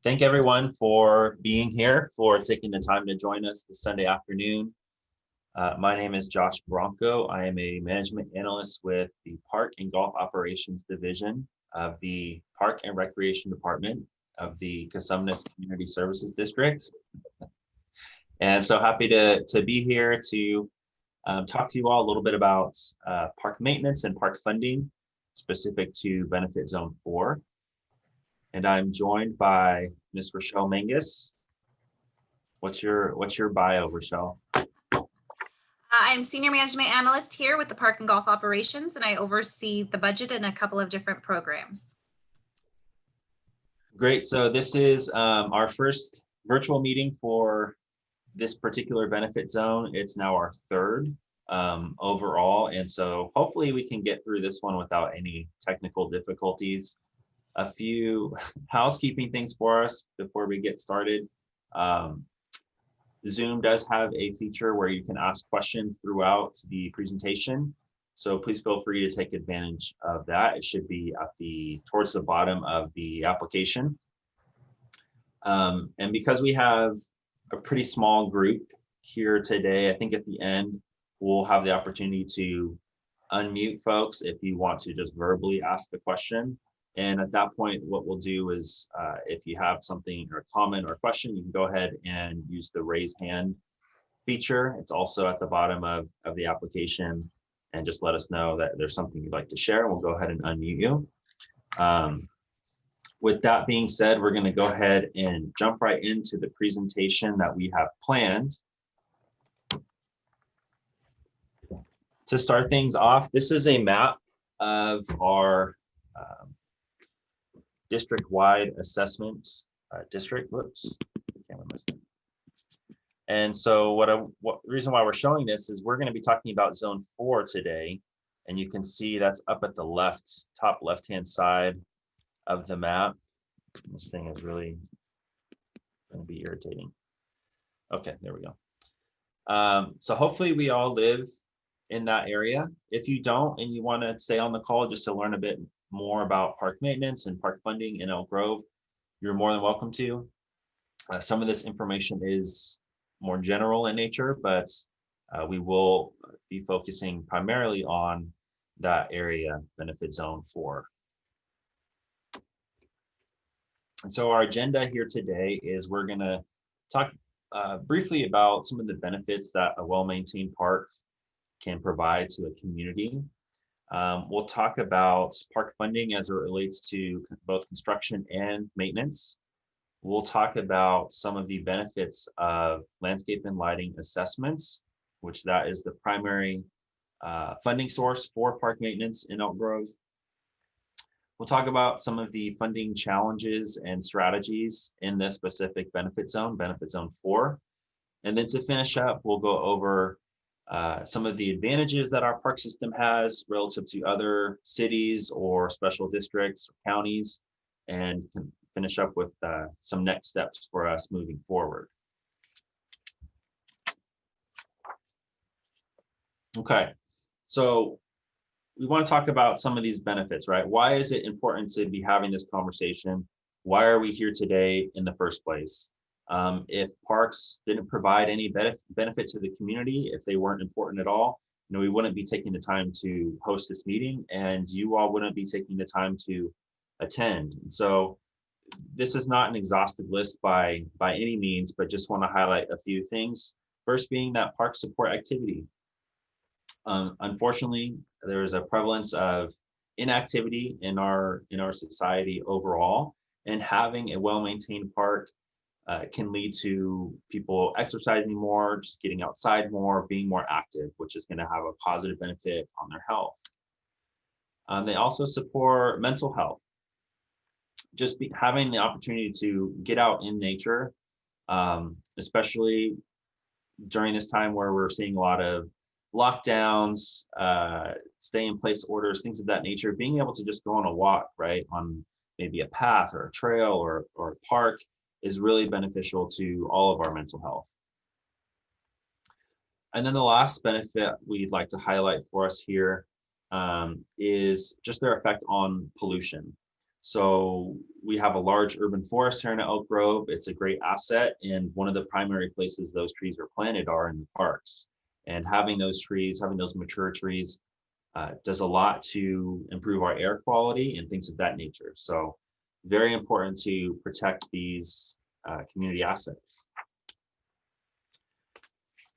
thank everyone for being here, for taking the time to join us this Sunday afternoon. My name is Josh Bronco. I am a management analyst with the Park and Golf Operations Division of the Park and Recreation Department of the Cosumnes Community Services District. And so happy to be here to talk to you all a little bit about park maintenance and park funding specific to Benefit Zone 4. And I'm joined by Ms. Rochelle Mangus. What's your bio, Rochelle? I'm Senior Management Analyst here with the Park and Golf Operations, and I oversee the budget in a couple of different programs. Great. So this is our first virtual meeting for this particular benefit zone. It's now our third overall. And so hopefully we can get through this one without any technical difficulties. A few housekeeping things for us before we get started. Zoom does have a feature where you can ask questions throughout the presentation. So please feel free to take advantage of that. It should be at towards the bottom of the application. And because we have a pretty small group here today, I think at the end, we'll have the opportunity to unmute folks if you want to just verbally ask the question. And at that point, what we'll do is if you have something or a comment or a question, you can go ahead and use the raise hand feature. It's also at the bottom of the application, and just let us know that there's something you'd like to share, and we'll go ahead and unmute you. With that being said, we're going to go ahead and jump right into the presentation that we have planned. To start things off, this is a map of our district-wide assessment district. Whoops, camera missed it. And so what reason why we're showing this is we're going to be talking about Zone 4 today, and you can see that's up at the top left-hand side of the map. This thing is really going to be irritating. Okay, there we go. So hopefully we all live in that area. If you don't and you want to stay on the call just to learn a bit more about park maintenance and park funding in Elk Grove, you're more than welcome to. Some of this information is more general in nature, but we will be focusing primarily on that area, Benefit Zone 4. And so our agenda here today is we're going to talk briefly about some of the benefits that a well-maintained park can provide to a community. We'll talk about park funding as it relates to both construction and maintenance. We'll talk about some of the benefits of landscape and lighting assessments, which that is the primary funding source for park maintenance in Elk Grove. We'll talk about some of the funding challenges and strategies in this specific benefit zone 4. And then to finish up, we'll go over some of the advantages that our park system has relative to other cities or special districts or counties, and can finish up with some next steps for us moving forward. Okay, so we want to talk about some of these benefits, right? Why is it important to be having this conversation? Why are we here today in the first place? If parks didn't provide any benefit to the community, if they weren't important at all, we wouldn't be taking the time to host this meeting, and you all wouldn't be taking the time to attend. And so this is not an exhaustive list by any means, but just want to highlight a few things. First being that parks support activity. Unfortunately, there is a prevalence of inactivity in our society overall, and having a well-maintained park can lead to people exercising more, just getting outside more, being more active, which is going to have a positive benefit on their health. They also support mental health. Just having the opportunity to get out in nature, especially during this time where we're seeing a lot of lockdowns, stay in place orders, things of that nature, being able to just go on a walk, right, on maybe a path or a trail or a park is really beneficial to all of our mental health. And then the last benefit we'd like to highlight for us here is just their effect on pollution. So we have a large urban forest here in Elk Grove. It's a great asset, and one of the primary places those trees are planted are in the parks. And having those trees, having those mature trees, does a lot to improve our air quality and things of that nature. So very important to protect these community assets.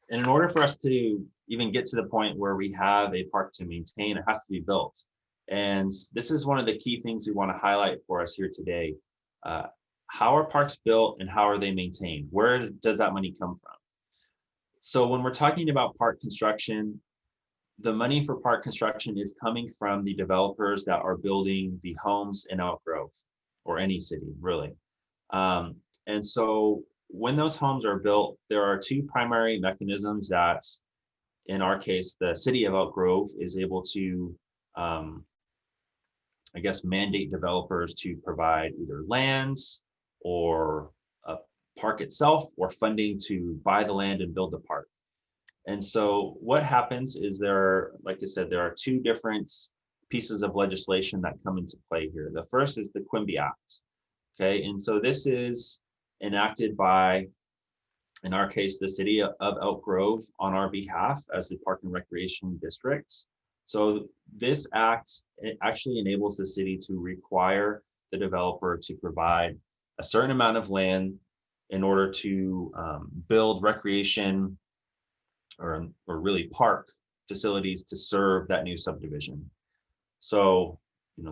And in order for us to even get to the point where we have a park to maintain, it has to be built. And this is one of the key things we want to highlight for us here today. How are parks built and how are they maintained? Where does that money come from? So when we're talking about park construction, the money for park construction is coming from the developers that are building the homes in Elk Grove or any city, really. And so when those homes are built, there are two primary mechanisms that, in our case, the city of Elk Grove is able to, I guess, mandate developers to provide either lands or a park itself or funding to buy the land and build the park. And so what happens is like I said, there are two different pieces of legislation that come into play here. The first is the Quimby Act. Okay, and so this is enacted by, in our case, the city of Elk Grove on our behalf as the Park and Recreation District. So this act, it actually enables the city to require the developer to provide a certain amount of land in order to build recreation or really park facilities to serve that new subdivision. So,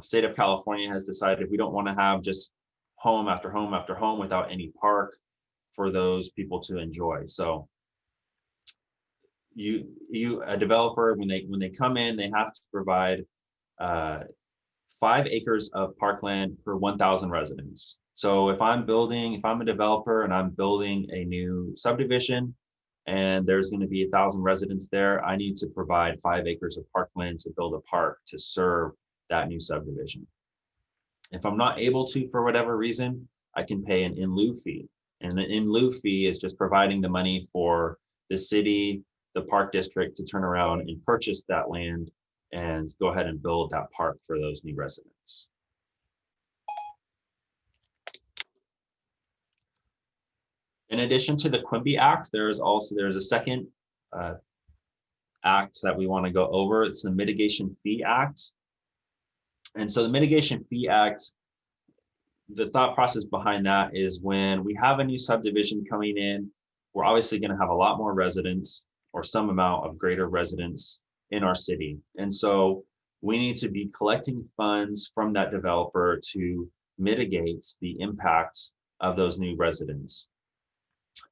state of California has decided we don't want to have just home after home after home without any park for those people to enjoy. So a developer, when they come in, they have to provide 5 acres of parkland per 1,000 residents. So if I'm a developer and I'm building a new subdivision and there's going to be 1,000 residents there, I need to provide 5 acres of parkland to build a park to serve that new subdivision. If I'm not able to, for whatever reason, I can pay an in lieu fee. And the in lieu fee is just providing the money for the city, the park district to turn around and purchase that land and go ahead and build that park for those new residents. In addition to the Quimby Act, there's a second act that we want to go over. It's the Mitigation Fee Act. And so the Mitigation Fee Act, the thought process behind that is when we have a new subdivision coming in, we're obviously going to have a lot more residents or some amount of greater residents in our city. And so we need to be collecting funds from that developer to mitigate the impact of those new residents.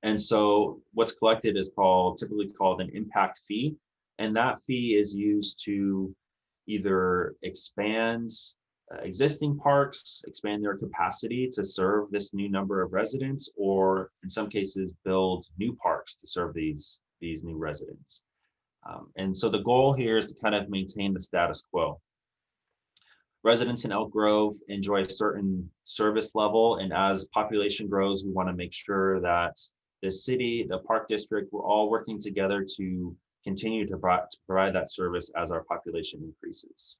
And so what's collected is typically called an impact fee. And that fee is used to either expand existing parks, expand their capacity to serve this new number of residents, or in some cases, build new parks to serve these new residents. And so the goal here is to kind of maintain the status quo. Residents in Elk Grove enjoy a certain service level, and as population grows, we want to make sure that the city, the park district, we're all working together to continue to provide that service as our population increases.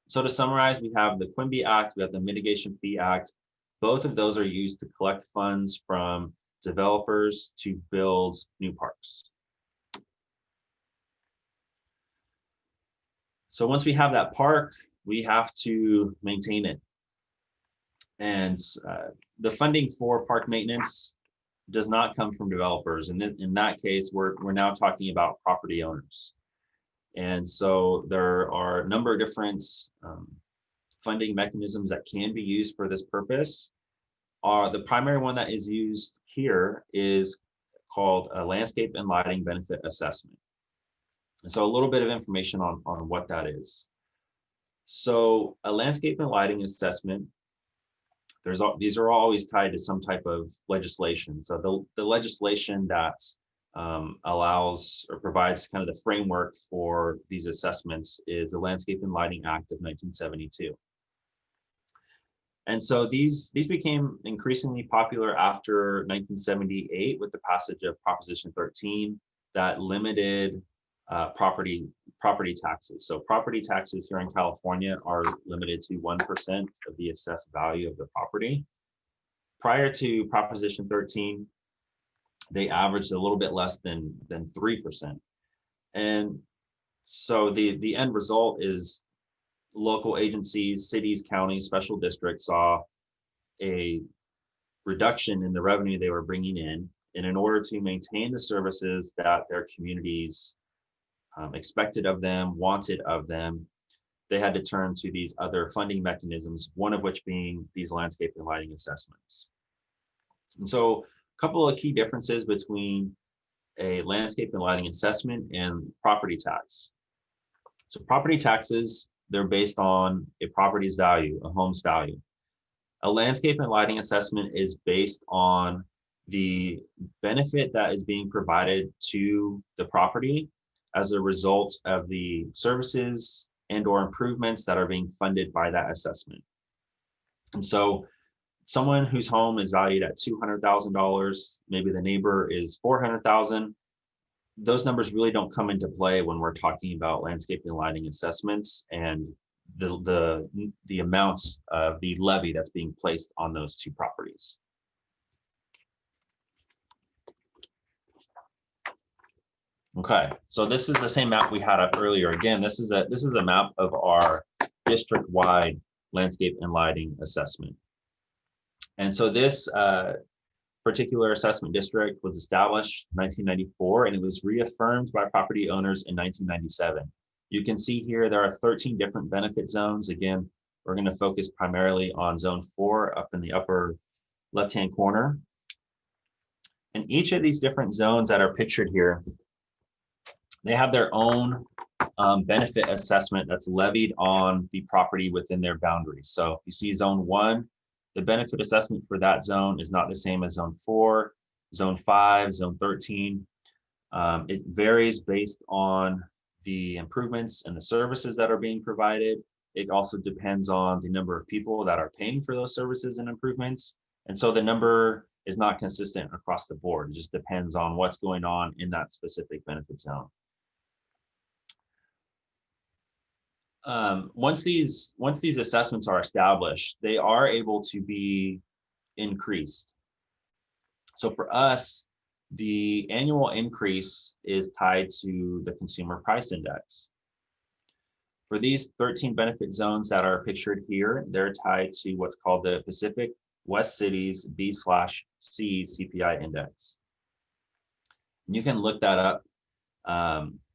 So to summarize, we have the Quimby Act, we have the Mitigation Fee Act. Both of those are used to collect funds from developers to build new parks. So once we have that park, we have to maintain it. And the funding for park maintenance does not come from developers. And in that case, we're now talking about property owners. And so there are a number of different funding mechanisms that can be used for this purpose. The primary one that is used here is called a landscape and lighting benefit assessment. And so a little bit of information on what that is. So a landscape and lighting assessment, these are always tied to some type of legislation. So the legislation that allows or provides kind of the framework for these assessments is the Landscape and Lighting Act of 1972. And so these became increasingly popular after 1978 with the passage of Proposition 13 that limited property taxes. So property taxes here in California are limited to 1% of the assessed value of the property. Prior to Proposition 13, they averaged a little bit less than 3%. And so the end result is local agencies, cities, counties, special districts saw a reduction in the revenue they were bringing in. And in order to maintain the services that their communities expected of them, wanted of them, they had to turn to these other funding mechanisms, one of which being these landscape and lighting assessments. And so a couple of key differences between a landscape and lighting assessment and property tax. So property taxes, they're based on a property's value, a home's value. A landscape and lighting assessment is based on the benefit that is being provided to the property as a result of the services and/or improvements that are being funded by that assessment. And so someone whose home is valued at $200,000, maybe the neighbor is $400,000, those numbers really don't come into play when we're talking about landscape and lighting assessments and the amounts of the levy that's being placed on those two properties. Okay, so this is the same map we had up earlier. Again, this is a map of our district-wide landscape and lighting assessment. And so this particular assessment district was established in 1994, and it was reaffirmed by property owners in 1997. You can see here there are 13 different benefit zones. Again, we're going to focus primarily on zone 4 up in the upper left-hand corner. And each of these different zones that are pictured here, they have their own benefit assessment that's levied on the property within their boundaries. So you see zone 1, the benefit assessment for that zone is not the same as zone 4, zone 5, zone 13. It varies based on the improvements and the services that are being provided. It also depends on the number of people that are paying for those services and improvements. And so the number is not consistent across the board. It just depends on what's going on in that specific benefit zone. Once these assessments are established, they are able to be increased. So for us, the annual increase is tied to the consumer price index. For these 13 benefit zones that are pictured here, they're tied to what's called the Pacific West Cities B/C CPI index. You can look that up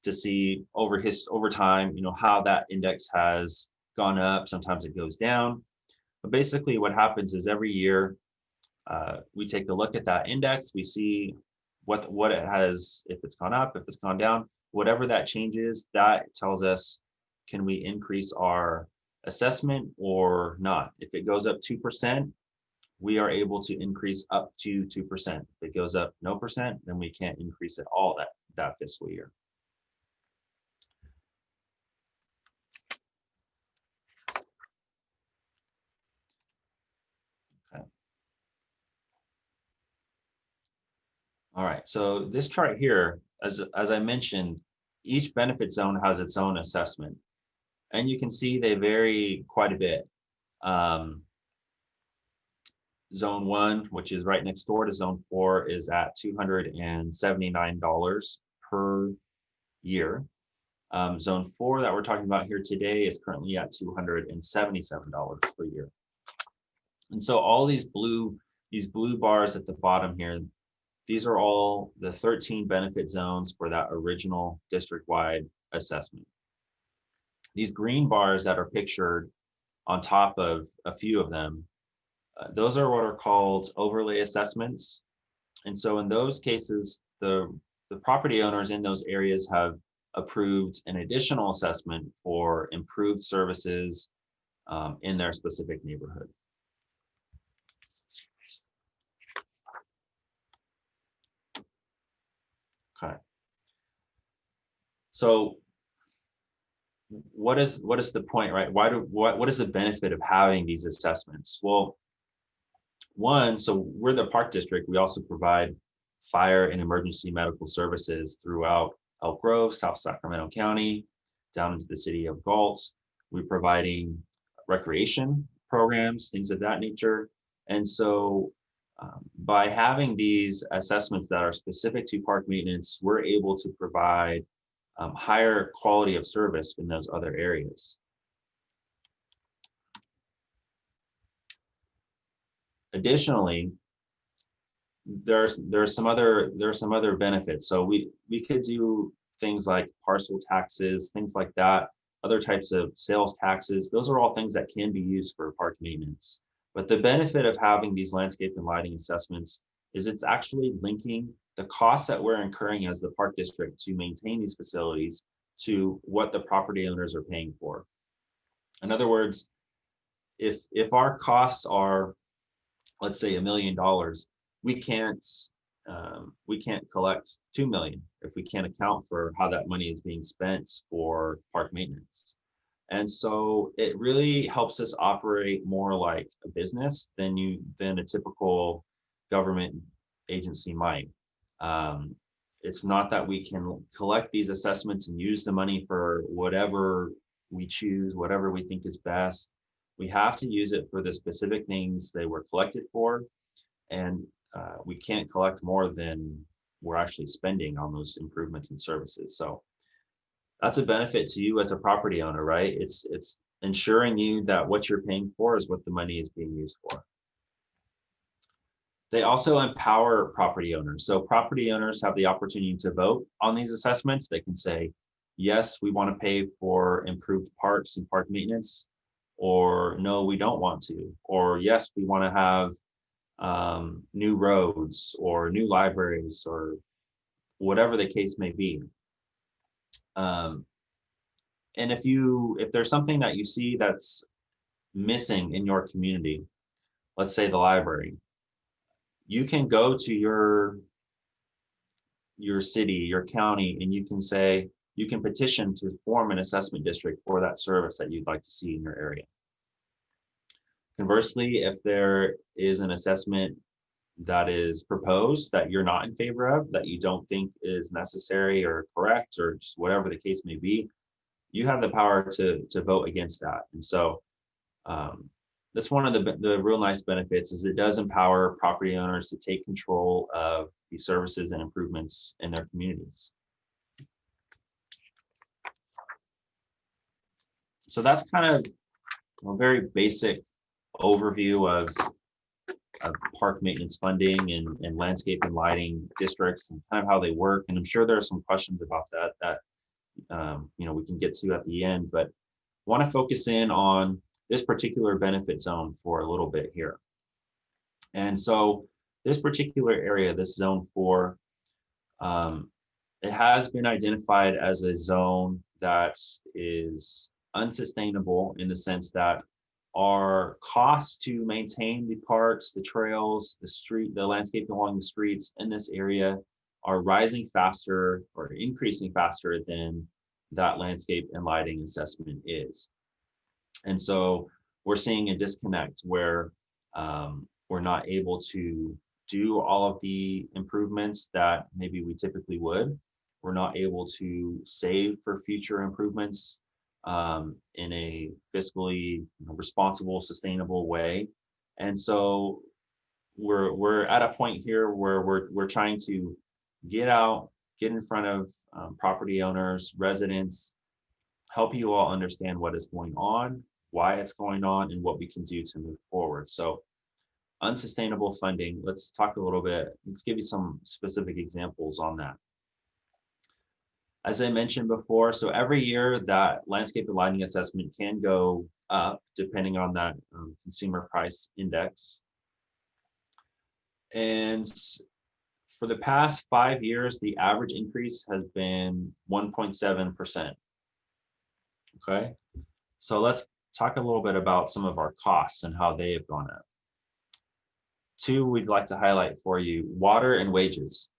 to see over time, how that index has gone up. Sometimes it goes down, but basically what happens is every year we take a look at that index. We see what it has, if it's gone up, if it's gone down, whatever that changes, that tells us, can we increase our assessment or not? If it goes up 2%, we are able to increase up to 2%. If it goes up no percent, then we can't increase at all that fiscal year. Okay. All right, so this chart here, as I mentioned, each benefit zone has its own assessment. And you can see they vary quite a bit. Zone 1, which is right next door to zone 4, is at $279 per year. Zone 4 that we're talking about here today is currently at $277 per year. And so all these blue bars at the bottom here, these are all the 13 benefit zones for that original district-wide assessment. These green bars that are pictured on top of a few of them, those are what are called overlay assessments. And so in those cases, the property owners in those areas have approved an additional assessment for improved services in their specific neighborhood. Okay. So what is the point, right? What is the benefit of having these assessments? Well, one, so we're the park district. We also provide fire and emergency medical services throughout Elk Grove, South Sacramento County, down into the city of Galt. We're providing recreation programs, things of that nature. And so by having these assessments that are specific to park maintenance, we're able to provide higher quality of service in those other areas. Additionally, there's some other benefits. So we could do things like parcel taxes, things like that, other types of sales taxes. Those are all things that can be used for park maintenance. But the benefit of having these landscape and lighting assessments is it's actually linking the costs that we're incurring as the park district to maintain these facilities to what the property owners are paying for. In other words, if our costs are, let's say, $1 million, we can't collect 2 million if we can't account for how that money is being spent for park maintenance. And so it really helps us operate more like a business than a typical government agency might. It's not that we can collect these assessments and use the money for whatever we choose, whatever we think is best. We have to use it for the specific things they were collected for, and we can't collect more than we're actually spending on those improvements and services. So that's a benefit to you as a property owner, right? It's ensuring you that what you're paying for is what the money is being used for. They also empower property owners. So property owners have the opportunity to vote on these assessments. They can say, yes, we want to pay for improved parks and park maintenance, or no, we don't want to, or yes, we want to have new roads or new libraries or whatever the case may be. And if there's something that you see that's missing in your community, let's say the library, you can go to your city, your county, and you can petition to form an assessment district for that service that you'd like to see in your area. Conversely, if there is an assessment that is proposed that you're not in favor of, that you don't think is necessary or correct, or just whatever the case may be, you have the power to vote against that. And so that's one of the real nice benefits, is it does empower property owners to take control of the services and improvements in their communities. So that's kind of a very basic overview of park maintenance funding and landscape and lighting districts and kind of how they work. And I'm sure there are some questions about that we can get to at the end, but want to focus in on this particular benefit zone for a little bit here. And so this particular area, this zone 4, it has been identified as a zone that is unsustainable in the sense that our costs to maintain the parks, the trails, the landscape along the streets in this area are rising faster or increasing faster than that landscape and lighting assessment is. And so we're seeing a disconnect where we're not able to do all of the improvements that maybe we typically would. We're not able to save for future improvements in a fiscally responsible, sustainable way. And so we're at a point here where we're trying to get in front of property owners, residents, help you all understand what is going on, why it's going on, and what we can do to move forward. So unsustainable funding, let's talk a little bit, let's give you some specific examples on that. As I mentioned before, so every year that landscape and lighting assessment can go up depending on that consumer price index. And for the past 5 years, the average increase has been 1.7%. Okay, so let's talk a little bit about some of our costs and how they have gone up. 2, we'd like to highlight for you: water and wages.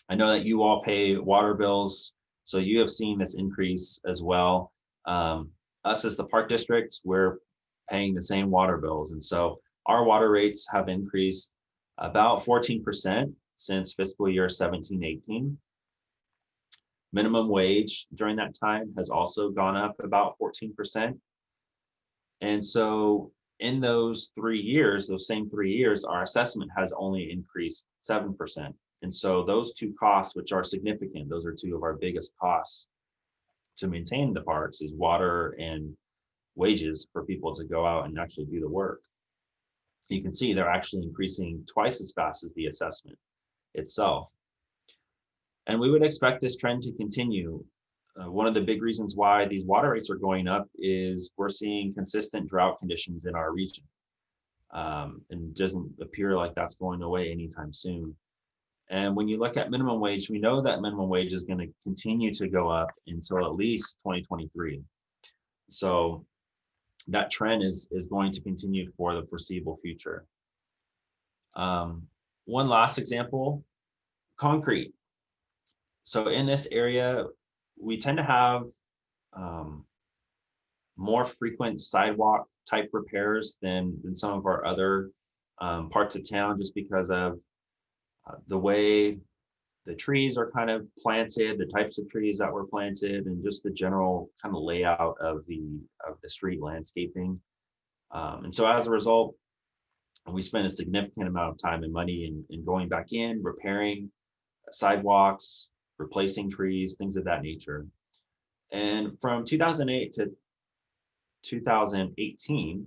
I know that you all pay water bills, so you have seen this increase as well. Us as the park district, we're paying the same water bills. And so our water rates have increased about 14% since fiscal year 17-18. Minimum wage during that time has also gone up about 14%. And so in those 3 years, those same 3 years, our assessment has only increased 7%. And so those two costs, which are significant, those are two of our biggest costs to maintain the parks, is water and wages for people to go out and actually do the work. You can see they're actually increasing twice as fast as the assessment itself. And we would expect this trend to continue. One of the big reasons why these water rates are going up is we're seeing consistent drought conditions in our region. And it doesn't appear like that's going away anytime soon. And when you look at minimum wage, we know that minimum wage is going to continue to go up until at least 2023. So that trend is going to continue for the foreseeable future. One last example, concrete. So in this area, we tend to have more frequent sidewalk type repairs than some of our other parts of town, just because of the way the trees are kind of planted, the types of trees that were planted, and just the general kind of layout of the street landscaping. And so as a result, we spend a significant amount of time and money in going back in, repairing sidewalks, replacing trees, things of that nature. And from 2008 to 2018,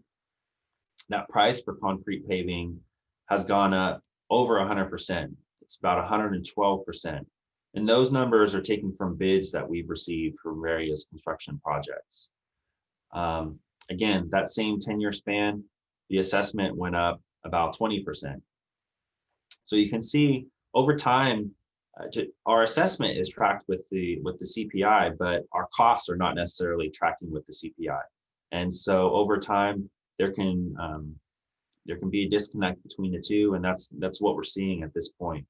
that price for concrete paving has gone up over 100%. It's about 112%. And those numbers are taken from bids that we've received from various construction projects. Again, that same 10-year span, the assessment went up about 20%. So you can see over time, our assessment is tracked with the CPI, but our costs are not necessarily tracking with the CPI. And so over time, there can be a disconnect between the two, and that's what we're seeing at this point.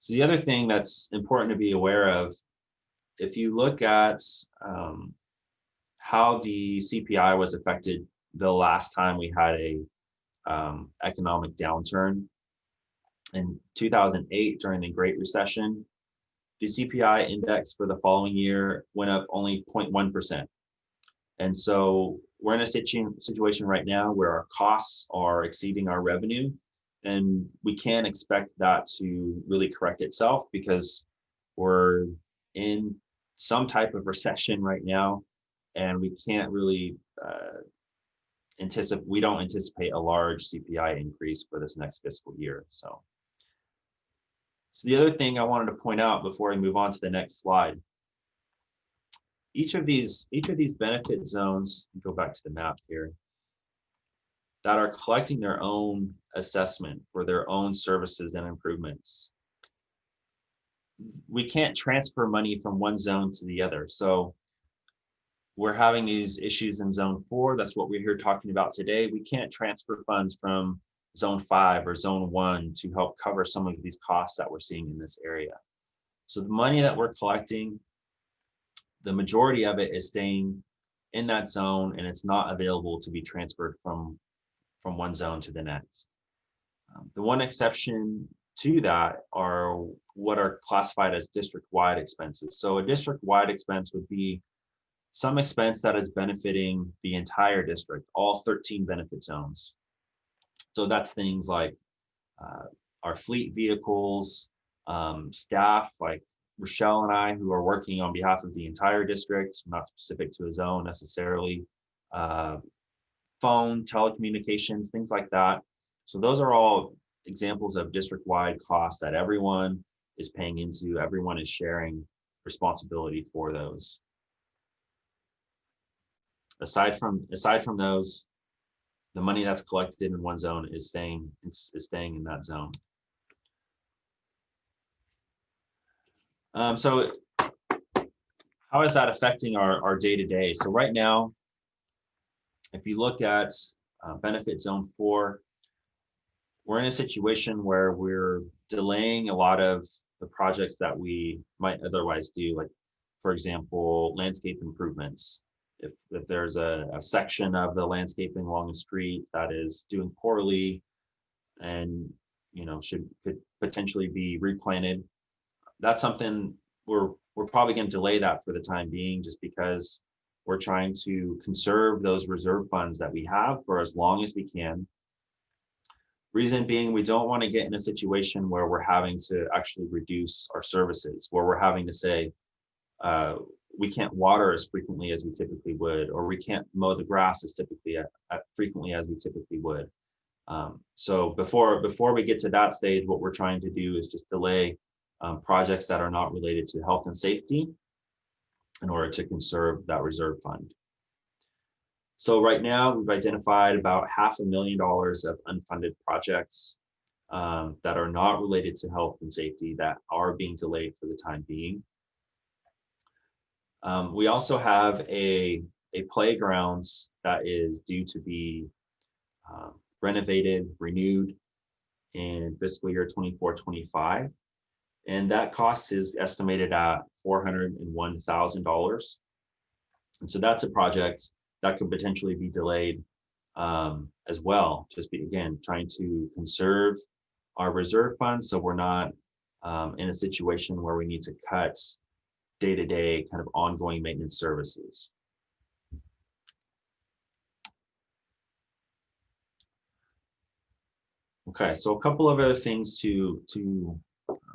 So the other thing that's important to be aware of, if you look at how the CPI was affected the last time we had a economic downturn in 2008 during the Great Recession, the CPI index for the following year went up only 0.1%. And so we're in a situation right now where our costs are exceeding our revenue, and we can't expect that to really correct itself because we're in some type of recession right now, and we can't really we don't anticipate a large CPI increase for this next fiscal year. So the other thing I wanted to point out before we move on to the next slide, each of these benefit zones, go back to the map here, that are collecting their own assessment for their own services and improvements. We can't transfer money from one zone to the other. So we're having these issues in zone 4. That's what we're here talking about today. We can't transfer funds from zone 5 or zone 1 to help cover some of these costs that we're seeing in this area. So the money that we're collecting, the majority of it is staying in that zone, and it's not available to be transferred from one zone to the next. The one exception to that are what are classified as district-wide expenses. So a district-wide expense would be some expense that is benefiting the entire district, all 13 benefit zones. So that's things like our fleet vehicles, staff like Rochelle and I, who are working on behalf of the entire district, not specific to a zone necessarily, phone, telecommunications, things like that. So those are all examples of district-wide costs that everyone is paying into, everyone is sharing responsibility for those. Aside from those, the money that's collected in one zone is staying in that zone. So how is that affecting our day-to-day? So right now, if you look at benefit zone 4, we're in a situation where we're delaying a lot of the projects that we might otherwise do, like, for example, landscape improvements. If there's a section of the landscaping along the street that is doing poorly, and could potentially be replanted. That's something we're probably going to delay that for the time being, just because we're trying to conserve those reserve funds that we have for as long as we can. Reason being, we don't want to get in a situation where we're having to actually reduce our services, where we're having to say, we can't water as frequently as we typically would, or we can't mow the grass as frequently as we typically would. So before we get to that stage, what we're trying to do is just delay projects that are not related to health and safety in order to conserve that reserve fund. So right now we've identified about $500,000 of unfunded projects that are not related to health and safety that are being delayed for the time being. We also have a playground that is due to be renovated, renewed in fiscal year 24-25. And that cost is estimated at $401,000. And so that's a project that could potentially be delayed as well. Just again, trying to conserve our reserve funds so we're not in a situation where we need to cut day-to-day kind of ongoing maintenance services. Okay, so a couple of other things to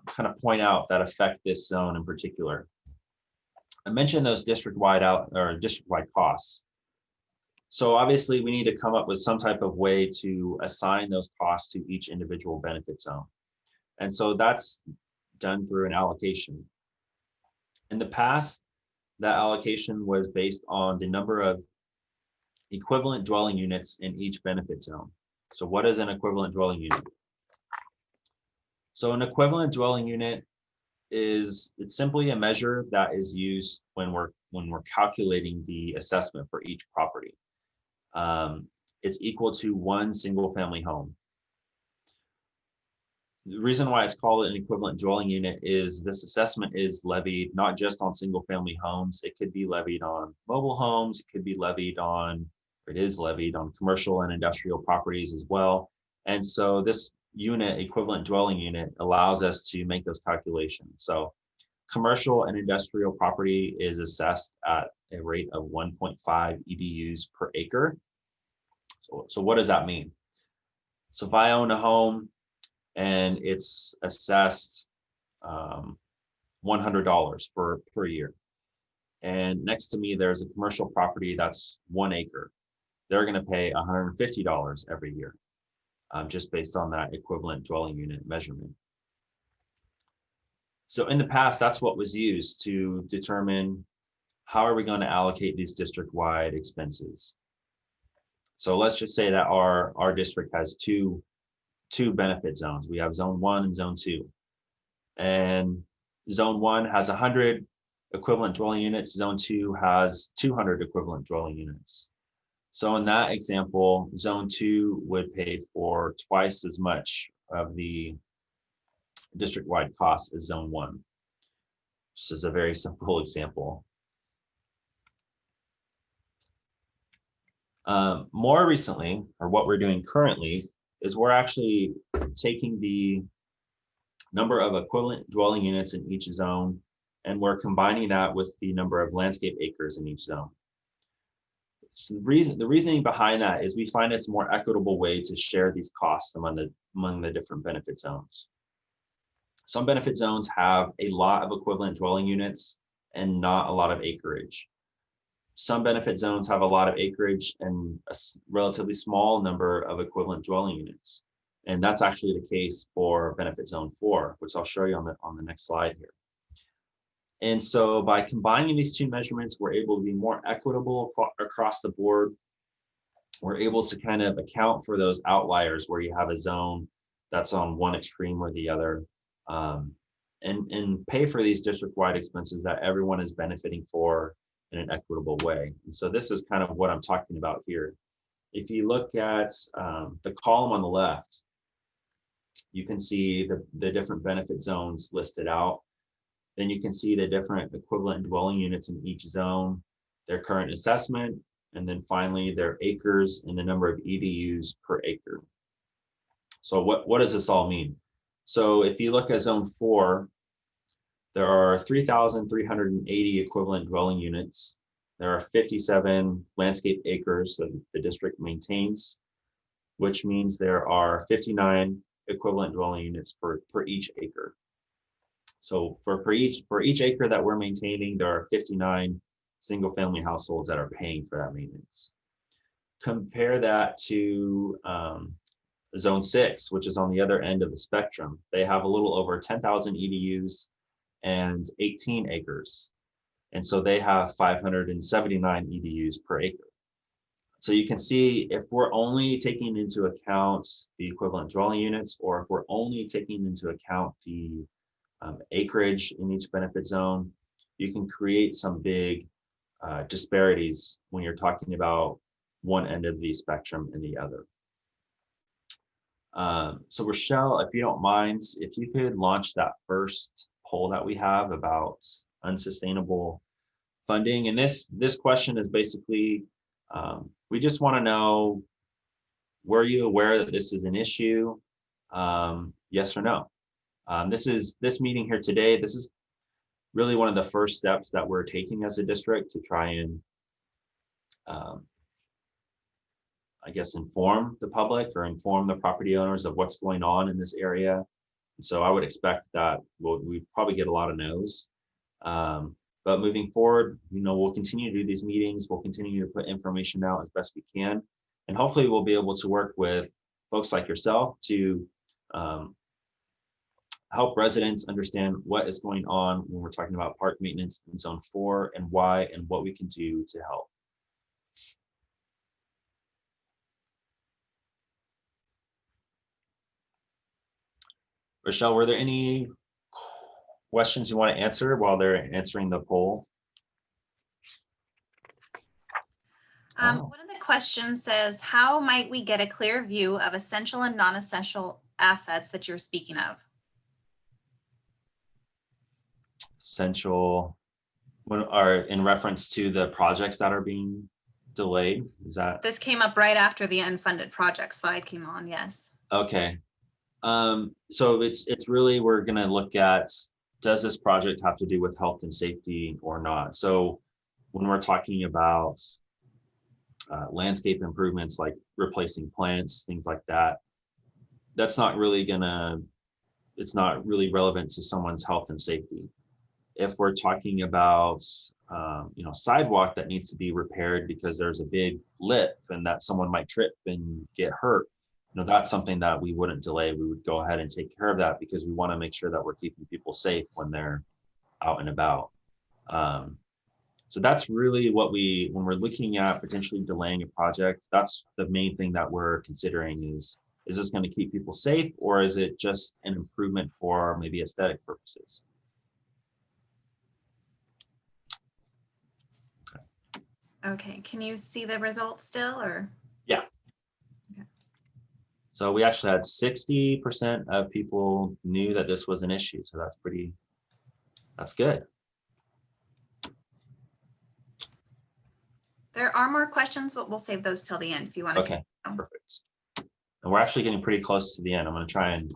kind of point out that affect this zone in particular. I mentioned those district-wide costs. So obviously we need to come up with some type of way to assign those costs to each individual benefit zone. And so that's done through an allocation. In the past, that allocation was based on the number of equivalent dwelling units in each benefit zone. So what is an equivalent dwelling unit? So an equivalent dwelling unit it's simply a measure that is used when we're calculating the assessment for each property. It's equal to one single family home. The reason why it's called an equivalent dwelling unit is this assessment is levied not just on single family homes. It could be levied on mobile homes. It could be levied on, or it is levied on commercial and industrial properties as well. And so this equivalent dwelling unit allows us to make those calculations. So commercial and industrial property is assessed at a rate of 1.5 EDUs per acre. So what does that mean? So if I own a home and it's assessed $100 per year, and next to me there's a commercial property that's 1 acre, they're going to pay $150 every year. Just based on that equivalent dwelling unit measurement. So in the past, that's what was used to determine how are we going to allocate these district-wide expenses. So let's just say that our district has two benefit zones. We have zone 1 and zone 2. And zone 1 has 100 equivalent dwelling units. Zone 2 has 200 equivalent dwelling units. So in that example, zone 2 would pay for twice as much of the district-wide costs as zone 1. This is a very simple example. More recently, or what we're doing currently, is we're actually taking the number of equivalent dwelling units in each zone, and we're combining that with the number of landscape acres in each zone. So the reasoning behind that is we find it's a more equitable way to share these costs among the different benefit zones. Some benefit zones have a lot of equivalent dwelling units and not a lot of acreage. Some benefit zones have a lot of acreage and a relatively small number of equivalent dwelling units. And that's actually the case for benefit zone 4, which I'll show you on the next slide here. And so by combining these two measurements, we're able to be more equitable across the board. We're able to kind of account for those outliers where you have a zone that's on one extreme or the other, and pay for these district-wide expenses that everyone is benefiting for in an equitable way. And so this is kind of what I'm talking about here. If you look at the column on the left, you can see the different benefit zones listed out. Then you can see the different equivalent dwelling units in each zone, their current assessment, and then finally their acres and the number of EDUs per acre. So what does this all mean? So if you look at zone 4, there are 3,380 equivalent dwelling units. There are 57 landscape acres that the district maintains, which means there are 59 equivalent dwelling units per each acre. So for each acre that we're maintaining, there are 59 single family households that are paying for that maintenance. Compare that to zone 6, which is on the other end of the spectrum. They have a little over 10,000 EDUs and 18 acres. And so they have 579 EDUs per acre. So you can see if we're only taking into account the equivalent dwelling units, or if we're only taking into account the acreage in each benefit zone, you can create some big disparities when you're talking about one end of the spectrum and the other. So Rochelle, if you don't mind, if you could launch that first poll that we have about unsustainable funding. And this question is basically, we just want to know, were you aware that this is an issue? Yes or no? This meeting here today, this is really one of the first steps that we're taking as a district to try and I guess inform the public or inform the property owners of what's going on in this area. And so I would expect that we probably get a lot of no's. But moving forward, we'll continue to do these meetings. We'll continue to put information out as best we can. And hopefully we'll be able to work with folks like yourself to help residents understand what is going on when we're talking about park maintenance in zone 4 and why and what we can do to help. Rochelle, were there any questions you want to answer while they're answering the poll? One of the questions says, how might we get a clear view of essential and non-essential assets that you're speaking of? Essential are in reference to the projects that are being delayed? Is that? This came up right after the unfunded project slide came on, yes. Okay. So it's really, we're going to look at, does this project have to do with health and safety or not? So when we're talking about landscape improvements like replacing plants, things like that, that's not really it's not really relevant to someone's health and safety. If we're talking about sidewalk that needs to be repaired because there's a big lip and that someone might trip and get hurt, that's something that we wouldn't delay. We would go ahead and take care of that because we want to make sure that we're keeping people safe when they're out and about. So that's really what when we're looking at potentially delaying a project, that's the main thing that we're considering is this going to keep people safe, or is it just an improvement for maybe aesthetic purposes? Okay, can you see the results still, or? Yeah. Okay. So we actually had 60% of people knew that this was an issue. So that's good. There are more questions, but we'll save those till the end if you want to. Okay, perfect. And we're actually getting pretty close to the end. I'm going to try and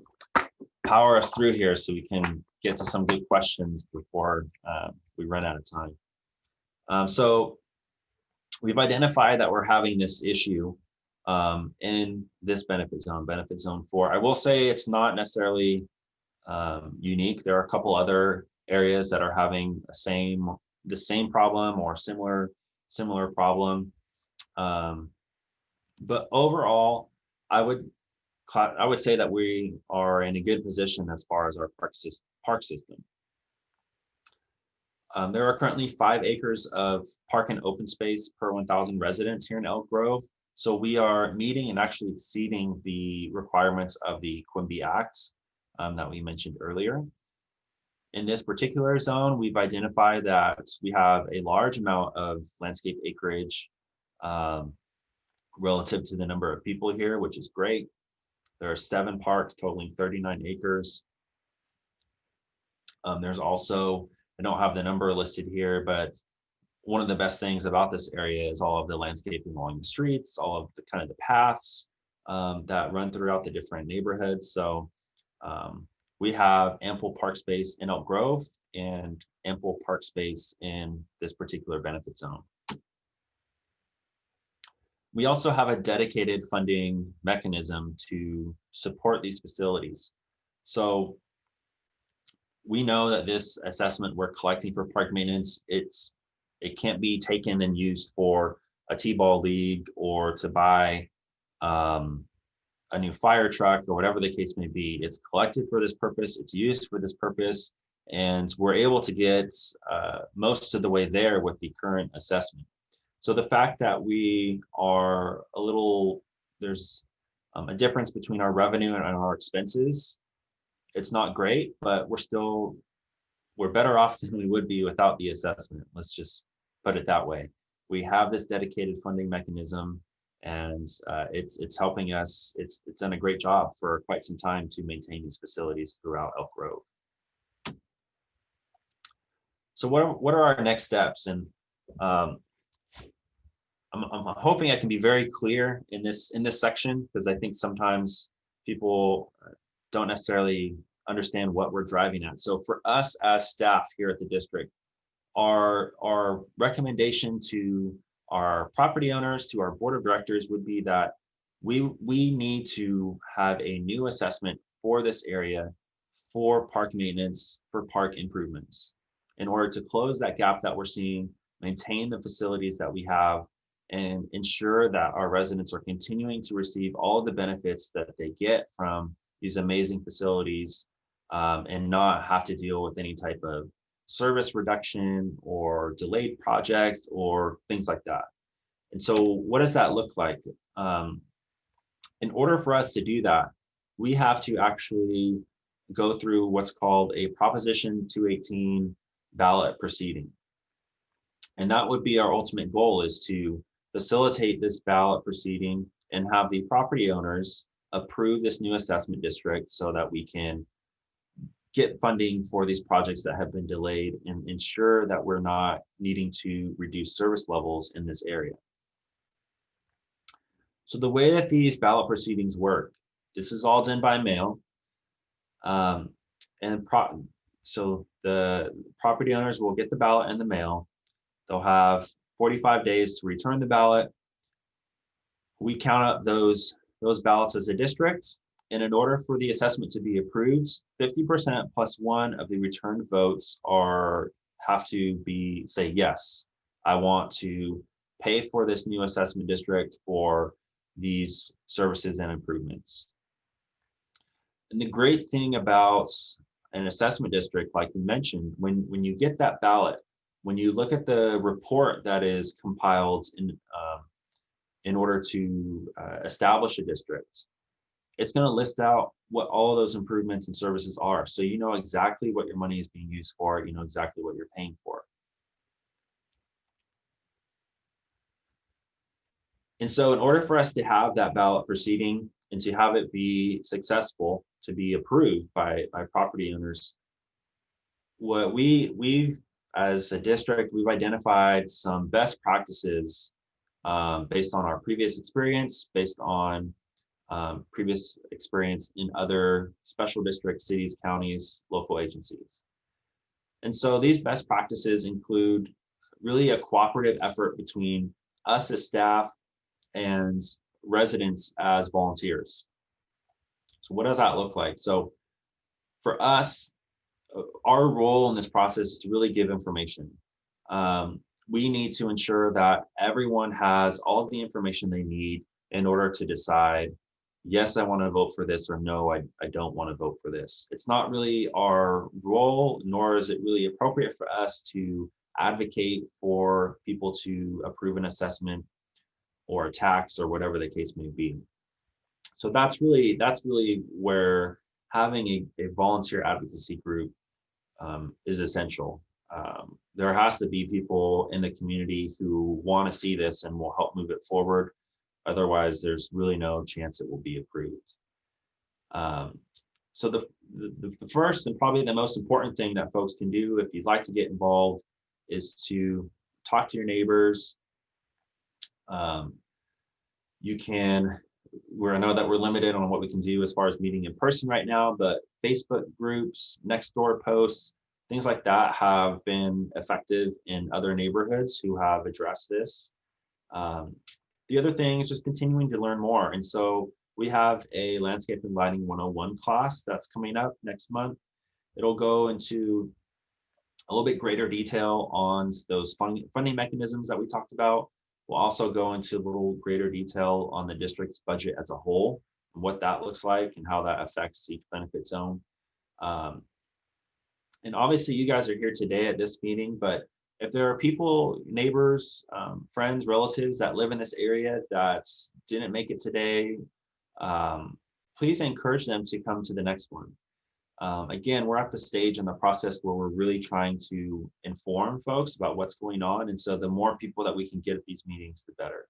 power us through here so we can get to some good questions before we run out of time. So we've identified that we're having this issue in this benefit zone 4. I will say it's not necessarily unique. There are a couple other areas that are having the same problem or similar problem. But overall, I would say that we are in a good position as far as our park system. There are currently 5 acres of park and open space per 1,000 residents here in Elk Grove. So we are meeting and actually exceeding the requirements of the Quimby Act that we mentioned earlier. In this particular zone, we've identified that we have a large amount of landscape acreage relative to the number of people here, which is great. There are 7 parks totaling 39 acres. There's also, I don't have the number listed here, but one of the best things about this area is all of the landscaping along the streets, all of the kind of the paths, that run throughout the different neighborhoods. So we have ample park space in Elk Grove and ample park space in this particular benefit zone. We also have a dedicated funding mechanism to support these facilities. So we know that this assessment we're collecting for park maintenance, it can't be taken and used for a T-ball league or to buy a new fire truck or whatever the case may be. It's collected for this purpose, it's used for this purpose, and we're able to get most of the way there with the current assessment. So the fact that we are there's a difference between our revenue and our expenses, it's not great, but we're better off than we would be without the assessment. Let's just put it that way. We have this dedicated funding mechanism, and it's helping us. It's done a great job for quite some time to maintain these facilities throughout Elk Grove. So what are our next steps? And I'm hoping I can be very clear in this section, because I think sometimes people don't necessarily understand what we're driving at. So for us as staff here at the district, our recommendation to our property owners, to our board of directors, would be that we need to have a new assessment for this area for park maintenance, for park improvements, in order to close that gap that we're seeing, maintain the facilities that we have, and ensure that our residents are continuing to receive all of the benefits that they get from these amazing facilities, and not have to deal with any type of service reduction or delayed projects or things like that. And so what does that look like? In order for us to do that, we have to actually go through what's called a Proposition 218 ballot proceeding. And that would be our ultimate goal, is to facilitate this ballot proceeding and have the property owners approve this new assessment district so that we can get funding for these projects that have been delayed and ensure that we're not needing to reduce service levels in this area. So the way that these ballot proceedings work, this is all done by mail. So the property owners will get the ballot in the mail. They'll have 45 days to return the ballot. We count up those ballots as a district. And in order for the assessment to be approved, 50% plus one of the returned votes have to say, yes, I want to pay for this new assessment district for these services and improvements. And the great thing about an assessment district, like we mentioned, when you get that ballot, when you look at the report that is compiled in order to establish a district, it's going to list out what all of those improvements and services are. So you know exactly what your money is being used for, you know exactly what you're paying for. And so in order for us to have that ballot proceeding and to have it be successful, to be approved by property owners, what we've as a district, we've identified some best practices based on our previous experience, based on previous experience in other special districts, cities, counties, local agencies. And so these best practices include really a cooperative effort between us as staff and residents as volunteers. So what does that look like? So for us, our role in this process is to really give information. We need to ensure that everyone has all of the information they need in order to decide, yes, I want to vote for this, or no, I don't want to vote for this. It's not really our role, nor is it really appropriate for us to advocate for people to approve an assessment or a tax or whatever the case may be. So that's really where having a volunteer advocacy group is essential. There has to be people in the community who want to see this and will help move it forward. Otherwise, there's really no chance it will be approved. So the first and probably the most important thing that folks can do if you'd like to get involved is to talk to your neighbors. You can I know that we're limited on what we can do as far as meeting in person right now, but Facebook groups, next door posts, things like that have been effective in other neighborhoods who have addressed this. The other thing is just continuing to learn more. And so we have a Landscape and Lighting 101 class that's coming up next month. It'll go into a little bit greater detail on those funding mechanisms that we talked about. We'll also go into a little greater detail on the district's budget as a whole, and what that looks like and how that affects each benefit zone. And obviously you guys are here today at this meeting, but if there are people, neighbors, friends, relatives that live in this area that didn't make it today, please encourage them to come to the next one. Again, we're at the stage in the process where we're really trying to inform folks about what's going on. And so the more people that we can get at these meetings, the better.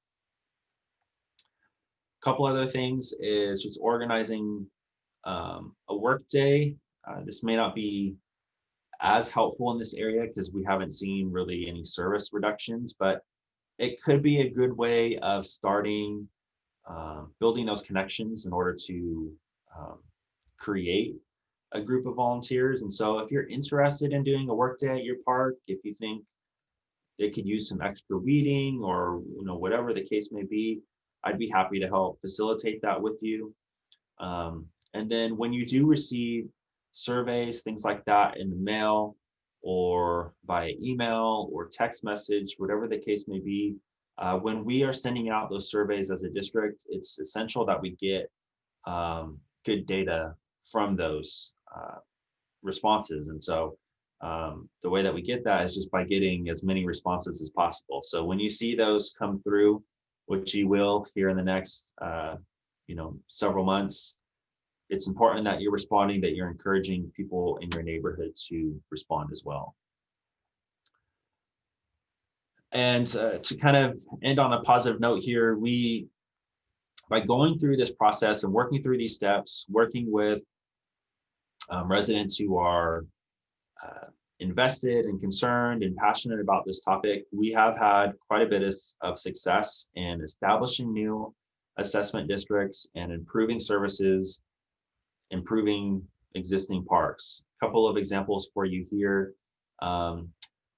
A couple other things is just organizing a work day. This may not be as helpful in this area because we haven't seen really any service reductions, but it could be a good way of starting building those connections in order to create a group of volunteers. And so if you're interested in doing a work day at your park, if you think it could use some extra weeding or whatever the case may be, I'd be happy to help facilitate that with you. And then when you do receive surveys, things like that in the mail or via email or text message, whatever the case may be, when we are sending out those surveys as a district, it's essential that we get good data from those responses. And so the way that we get that is just by getting as many responses as possible. So when you see those come through, which you will here in the next several months, it's important that you're responding, that you're encouraging people in your neighborhood to respond as well. And to kind of end on a positive note here, by going through this process and working through these steps, working with residents who are invested and concerned and passionate about this topic, we have had quite a bit of success in establishing new assessment districts and improving services, improving existing parks. A couple of examples for you here.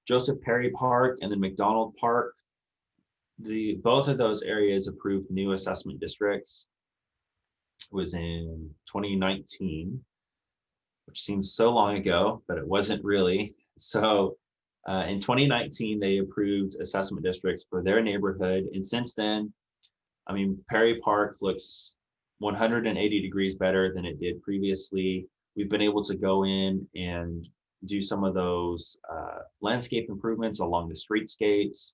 Joseph Perry Park and then McDonald Park, both of those areas approved new assessment districts. It was in 2019, which seems so long ago, but it wasn't really. So in 2019, they approved assessment districts for their neighborhood. And since then, I mean, Perry Park looks 180 degrees better than it did previously. We've been able to go in and do some of those landscape improvements along the streetscapes,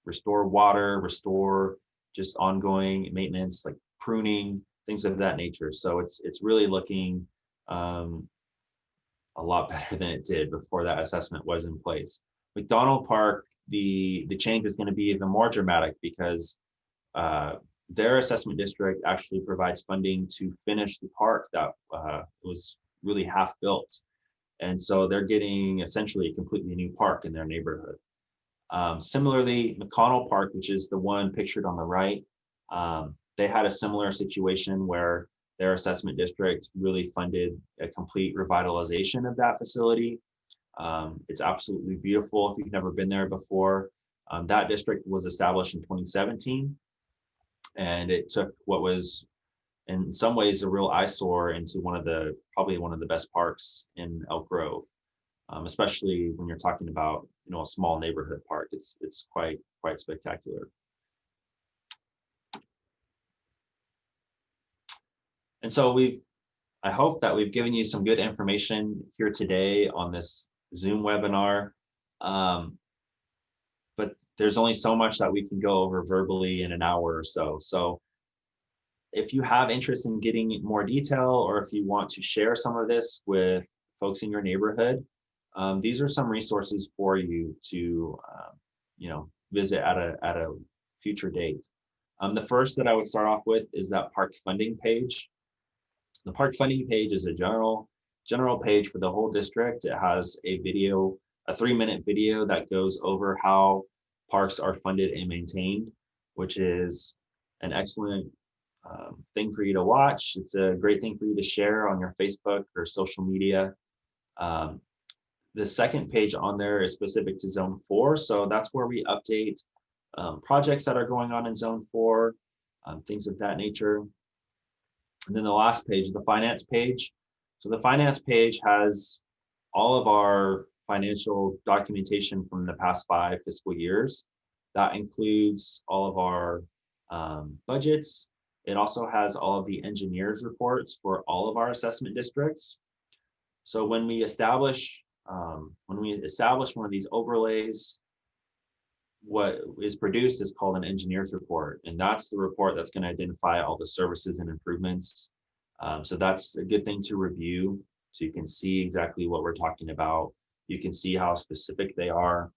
restore water, restore just ongoing maintenance, like pruning, things of that nature. So it's really looking a lot better than it did before that assessment was in place. McDonald Park, the change is going to be even more dramatic because their assessment district actually provides funding to finish the park that was really half built. And so they're getting essentially a completely new park in their neighborhood. Similarly, McConnell Park, which is the one pictured on the right, they had a similar situation where their assessment district really funded a complete revitalization of that facility. It's absolutely beautiful if you've never been there before. That district was established in 2017, and it took what was in some ways a real eyesore into probably one of the best parks in Elk Grove, especially when you're talking about a small neighborhood park. It's quite spectacular. And so I hope that we've given you some good information here today on this Zoom webinar. But there's only so much that we can go over verbally in an hour or so. So if you have interest in getting more detail, or if you want to share some of this with folks in your neighborhood, these are some resources for you to visit at a future date. The first that I would start off with is that park funding page. The park funding page is a general page for the whole district. It has a 3-minute video that goes over how parks are funded and maintained, which is an excellent thing for you to watch. It's a great thing for you to share on your Facebook or social media. The second page on there is specific to Zone 4. So that's where we update projects that are going on in Zone 4, things of that nature. And then the last page, the finance page. So the finance page has all of our financial documentation from the past 5 fiscal years. That includes all of our budgets. It also has all of the engineers' reports for all of our assessment districts. So when we establish one of these overlays, what is produced is called an engineer's report, and that's the report that's going to identify all the services and improvements. So that's a good thing to review, so you can see exactly what we're talking about. You can see how specific they are,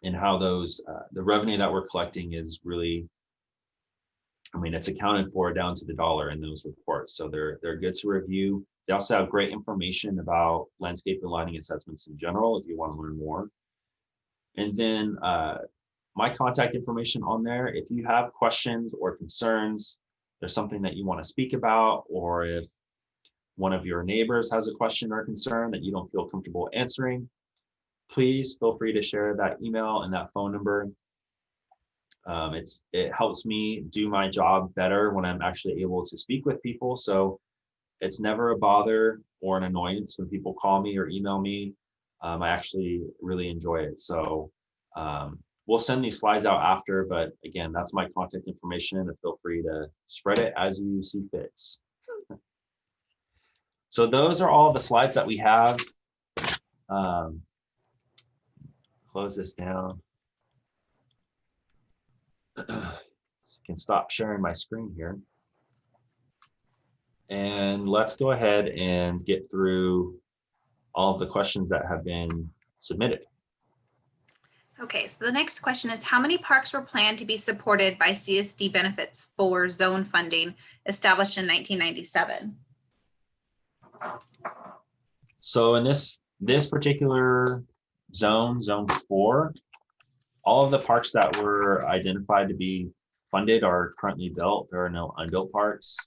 and how those the revenue that we're collecting is really, I mean, it's accounted for down to the dollar in those reports. So they're good to review. They also have great information about landscape and lighting assessments in general, if you want to learn more. And then my contact information on there. If you have questions or concerns, there's something that you want to speak about, or if one of your neighbors has a question or concern that you don't feel comfortable answering, please feel free to share that email and that phone number. It helps me do my job better when I'm actually able to speak with people. So it's never a bother or an annoyance when people call me or email me. I actually really enjoy it. So we'll send these slides out after, but again, that's my contact information, and feel free to spread it as you see fits. So those are all the slides that we have. Close this down. Can stop sharing my screen here. And let's go ahead and get through all of the questions that have been submitted. Okay, so the next question is, how many parks were planned to be supported by CSD benefits for zone funding established in 1997? So in this particular zone 4, all of the parks that were identified to be funded are currently built. There are no unbuilt parks.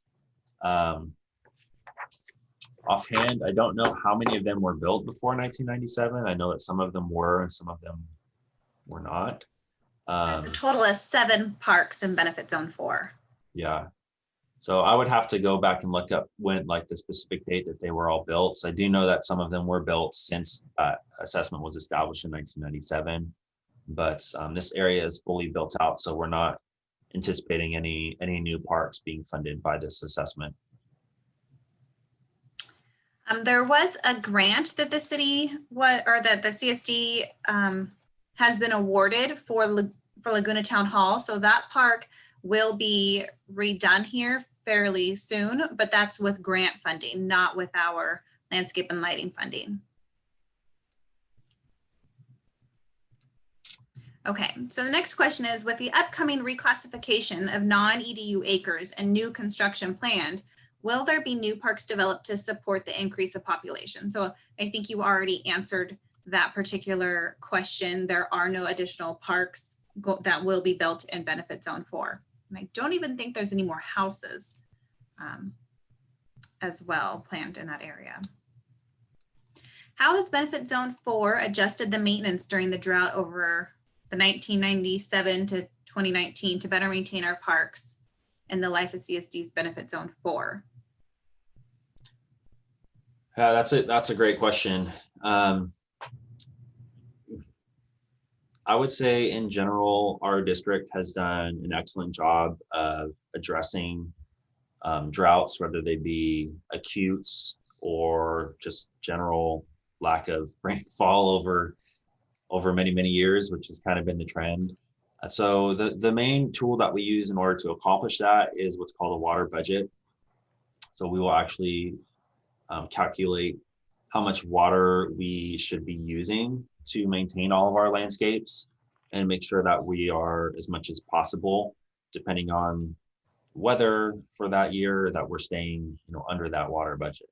Offhand, I don't know how many of them were built before 1997. I know that some of them were and some of them were not. There's a total of 7 parks in Benefit Zone 4. Yeah. So I would have to go back and look up when, like, the specific date that they were all built. So I do know that some of them were built since assessment was established in 1997. But this area is fully built out, so we're not anticipating any new parks being funded by this assessment. There was a grant that the city that the CSD has been awarded for Laguna Town Hall. So that park will be redone here fairly soon, but that's with grant funding, not with our landscape and lighting funding. Okay, so the next question is, with the upcoming reclassification of non-EDU acres and new construction planned, will there be new parks developed to support the increase of population? So I think you already answered that particular question. There are no additional parks that will be built in Benefit Zone 4. And I don't even think there's any more houses as well planned in that area. How has Benefit Zone 4 adjusted the maintenance during the drought over the 1997 to 2019 to better maintain our parks and the life of CSD's Benefit Zone 4? Yeah, that's a great question. I would say in general, our district has done an excellent job of addressing droughts, whether they be acute or just general lack of rainfall over many, many years, which has kind of been the trend. So the main tool that we use in order to accomplish that is what's called a water budget. So we will actually calculate how much water we should be using to maintain all of our landscapes and make sure that we are, as much as possible, depending on weather for that year, that we're staying, under that water budget.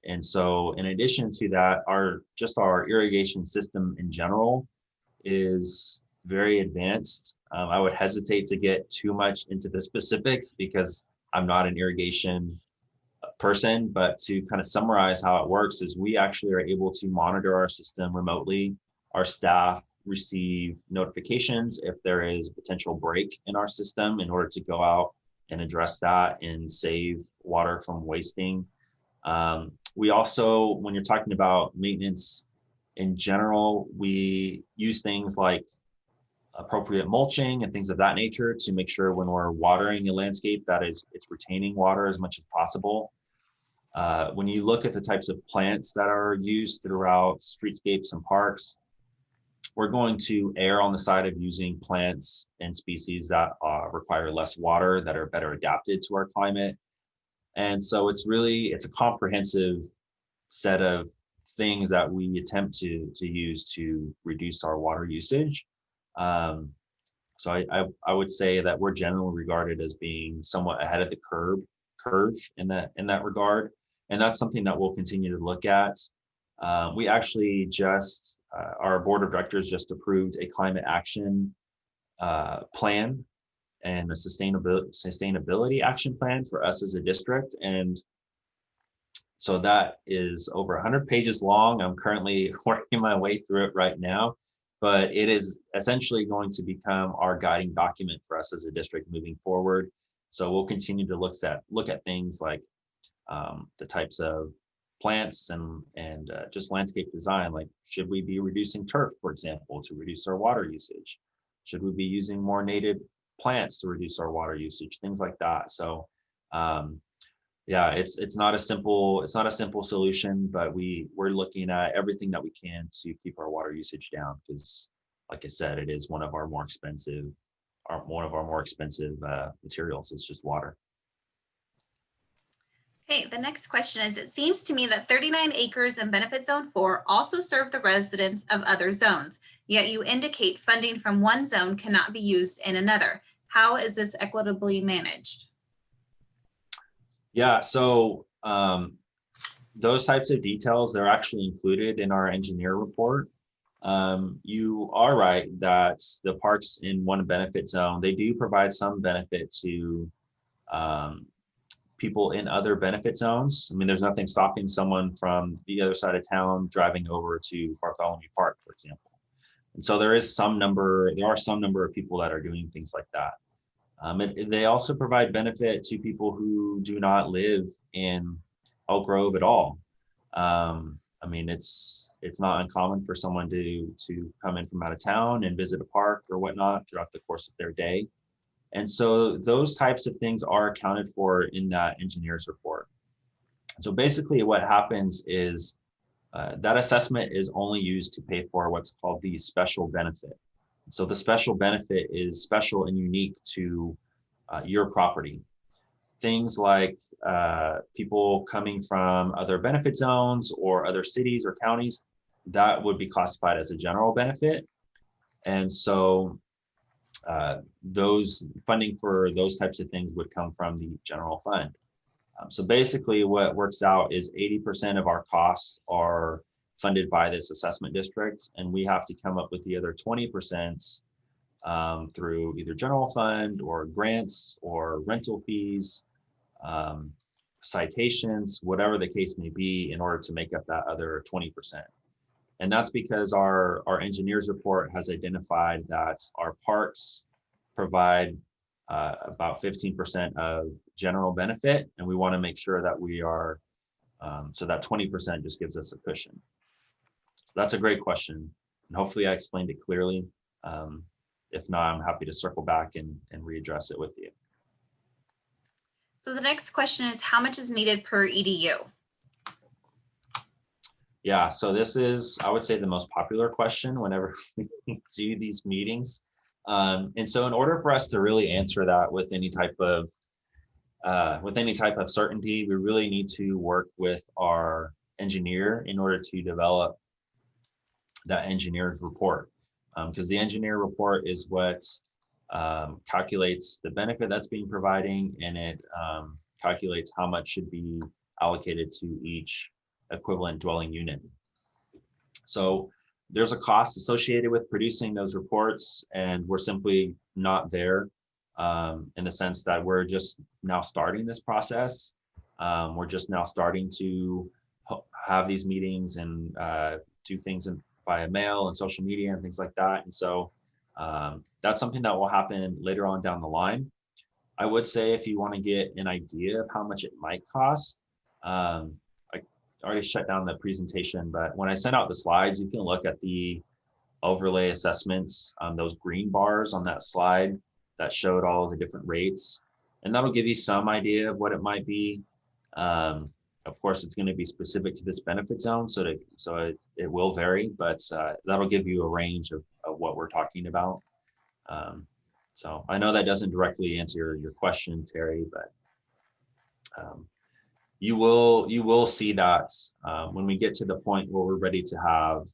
And so in addition to that, our irrigation system in general is very advanced. I would hesitate to get too much into the specifics because I'm not an irrigation person, but to kind of summarize how it works is we actually are able to monitor our system remotely. Our staff receive notifications if there is a potential break in our system in order to go out and address that and save water from wasting. We also, when you're talking about maintenance in general, we use things like appropriate mulching and things of that nature to make sure when we're watering a landscape that it's retaining water as much as possible. When you look at the types of plants that are used throughout streetscapes and parks, we're going to err on the side of using plants and species that require less water, that are better adapted to our climate. And so it's a comprehensive set of things that we attempt to use to reduce our water usage. So I would say that we're generally regarded as being somewhat ahead of the curve in that regard. And that's something that we'll continue to look at. We actually just, our board of directors just approved a climate action plan and a sustainability action plan for us as a district. And so that is over 100 pages long. I'm currently working my way through it right now, but it is essentially going to become our guiding document for us as a district moving forward. So we'll continue to look at things like the types of plants and just landscape design. Like, should we be reducing turf, for example, to reduce our water usage? Should we be using more native plants to reduce our water usage? Things like that. So yeah, it's not a simple solution, but we're looking at everything that we can to keep our water usage down, because like I said, it is one of our more expensive materials. It's just water. Okay, the next question is, it seems to me that 39 acres in Benefit Zone 4 also serve the residents of other zones, yet you indicate funding from one zone cannot be used in another. How is this equitably managed? Yeah, so those types of details, they're actually included in our engineer report. You are right that the parks in one benefit zone, they do provide some benefit to people in other benefit zones. I mean, there's nothing stopping someone from the other side of town driving over to Bartholomew Park, for example. And so there are some number of people that are doing things like that. They also provide benefit to people who do not live in Elk Grove at all. I mean, it's not uncommon for someone to come in from out of town and visit a park or whatnot throughout the course of their day. And so those types of things are accounted for in that engineer's report. So basically what happens is that assessment is only used to pay for what's called the special benefit. So the special benefit is special and unique to your property. Things like people coming from other benefit zones or other cities or counties, that would be classified as a general benefit. And so those funding for those types of things would come from the general fund. So basically what works out is 80% of our costs are funded by this assessment district, and we have to come up with the other 20% through either general fund or grants or rental fees, citations, whatever the case may be, in order to make up that other 20%. And that's because our engineer's report has identified that our parks provide about 15% of general benefit, and we want to make sure that we are, so that 20% just gives us a cushion. That's a great question, and hopefully I explained it clearly. If not, I'm happy to circle back and readdress it with you. So the next question is, how much is needed per EDU? Yeah, so this is, I would say, the most popular question whenever we do these meetings. And so in order for us to really answer that with any type of certainty, we really need to work with our engineer in order to develop that engineer's report. Because the engineer report is what calculates the benefit that's being providing, and it calculates how much should be allocated to each equivalent dwelling unit. So there's a cost associated with producing those reports, and we're simply not there in the sense that we're just now starting this process. We're just now starting to have these meetings and do things via mail and social media and things like that. And so that's something that will happen later on down the line. I would say if you want to get an idea of how much it might cost, I already shut down the presentation, but when I sent out the slides, you can look at the overlay assessments, those green bars on that slide that showed all of the different rates. And that'll give you some idea of what it might be. Of course, it's going to be specific to this benefit zone, so it will vary, but that'll give you a range of what we're talking about. So I know that doesn't directly answer your question, Terry, but you will see that when we get to the point where we're ready to have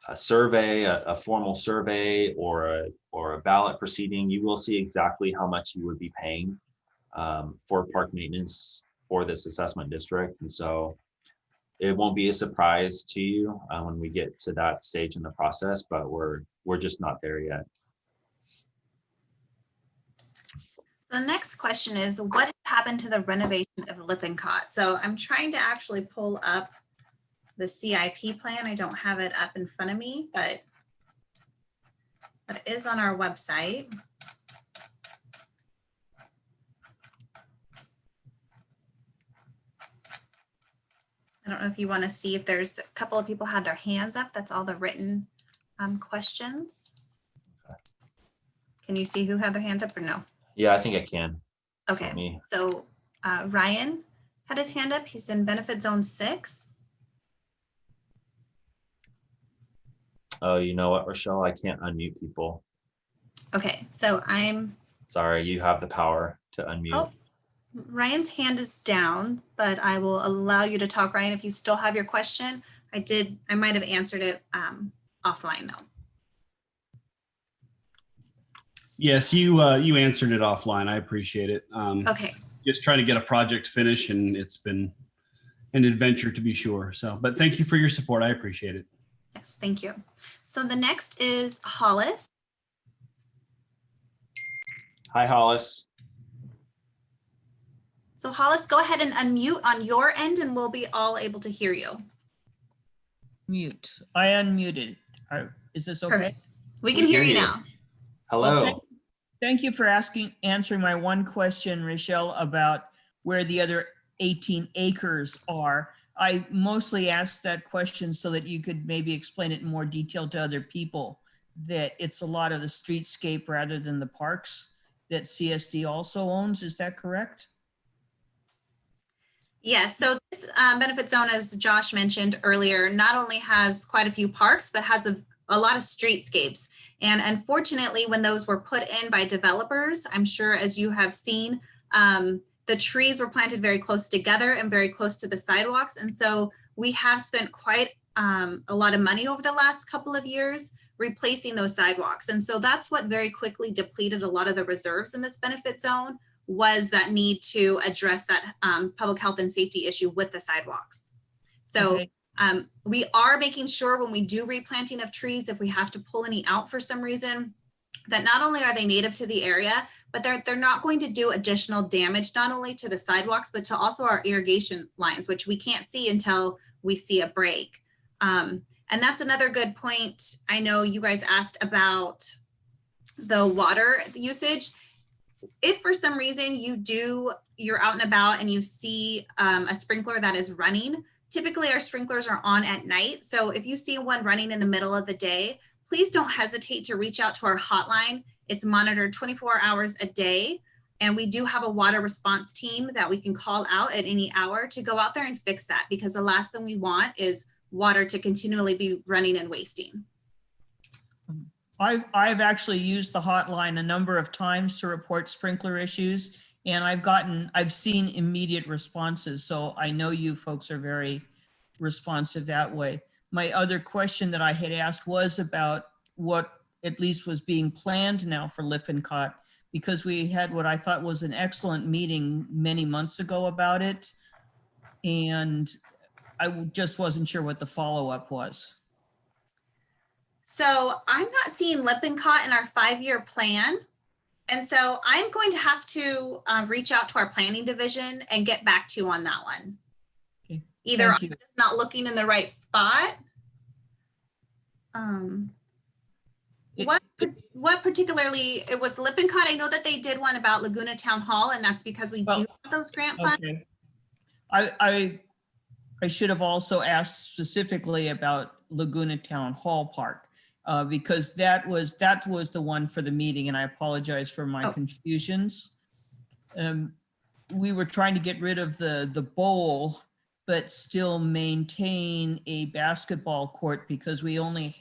a survey, a formal survey, or a ballot proceeding, you will see exactly how much you would be paying for park maintenance for this assessment district. And so it won't be a surprise to you when we get to that stage in the process, but we're just not there yet. The next question is, what has happened to the renovation of Lippincott? So I'm trying to actually pull up the CIP plan. I don't have it up in front of me, but it is on our website. I don't know if you want to see if there's a couple of people had their hands up. That's all the written questions. Can you see who had their hands up or no? Yeah, I think I can. Okay, so Ryan had his hand up. He's in benefit zone 6. Oh, you know what, Rochelle? I can't unmute people. Okay, so I'm... Sorry, you have the power to unmute. Oh, Ryan's hand is down, but I will allow you to talk, Ryan, if you still have your question. I might have answered it offline though. Yes, you answered it offline. I appreciate it. Okay. Just trying to get a project finished, and it's been an adventure to be sure. So, but thank you for your support. I appreciate it. Yes, thank you. So the next is Hollis. Hi, Hollis. So Hollis, go ahead and unmute on your end and we'll be all able to hear you. Mute. I unmuted. Is this okay? Perfect. We can hear you now. Hello. Well, thank you for answering my one question, Rochelle, about where the other 18 acres are. I mostly asked that question so that you could maybe explain it in more detail to other people, that it's a lot of the streetscape rather than the parks that CSD also owns. Is that correct? Yes, so this benefit zone, as Josh mentioned earlier, not only has quite a few parks, but has a lot of streetscapes. And unfortunately, when those were put in by developers, I'm sure as you have seen, the trees were planted very close together and very close to the sidewalks. And so we have spent quite a lot of money over the last couple of years replacing those sidewalks. And so that's what very quickly depleted a lot of the reserves in this benefit zone, was that need to address that public health and safety issue with the sidewalks. So okay. We are making sure when we do replanting of trees, if we have to pull any out for some reason, that not only are they native to the area, but they're not going to do additional damage, not only to the sidewalks, but to also our irrigation lines, which we can't see until we see a break. And that's another good point. I know you guys asked about the water usage. If for some reason you're out and about and you see a sprinkler that is running, typically our sprinklers are on at night. So if you see one running in the middle of the day, please don't hesitate to reach out to our hotline. It's monitored 24 hours a day. And we do have a water response team that we can call out at any hour to go out there and fix that, because the last thing we want is water to continually be running and wasting. I've actually used the hotline a number of times to report sprinkler issues, and I've seen immediate responses. So I know you folks are very responsive that way. My other question that I had asked was about what at least was being planned now for Lippincott, because we had what I thought was an excellent meeting many months ago about it. And I just wasn't sure what the follow-up was. So I'm not seeing Lippincott in our 5-year plan. And so I'm going to have to reach out to our planning division and get back to you on that one. Okay, Either I'm thank you. just not looking in the right spot. It- What particularly, it was Lippincott. I know that they did one about Laguna Town Hall, and that's because we Well, do have those grant funds. Okay. I should have also asked specifically about Laguna Town Hall Park, because that was the one for the meeting, and I apologize for my Oh. confusions. We were trying to get rid of the bowl, but still maintain a basketball court because we only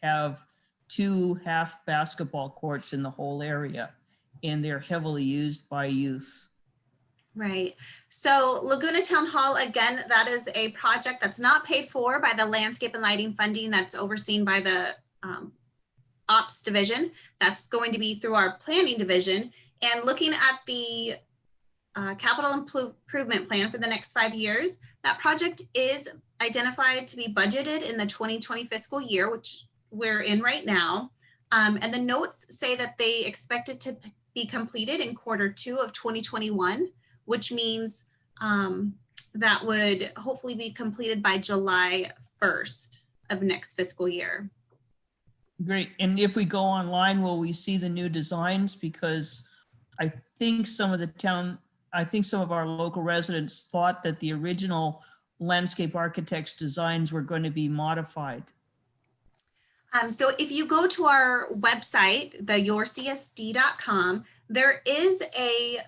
have 2 half basketball courts in the whole area, and they're heavily used by youth. Right. So Laguna Town Hall, again, that is a project that's not paid for by the landscape and lighting funding that's overseen by the ops division. That's going to be through our planning division. And looking at the capital improvement plan for the next 5 years, that project is identified to be budgeted in the 2020 fiscal year, which we're in right now. And the notes say that they expect it to be completed in Q2 of 2021, which means that would hopefully be completed by July 1st of next fiscal year. Great. And if we go online, will we see the new designs? Because I think some of our local residents thought that the original landscape architect's designs were going to be modified. So if you go to our website, the yourcsd.com, there is a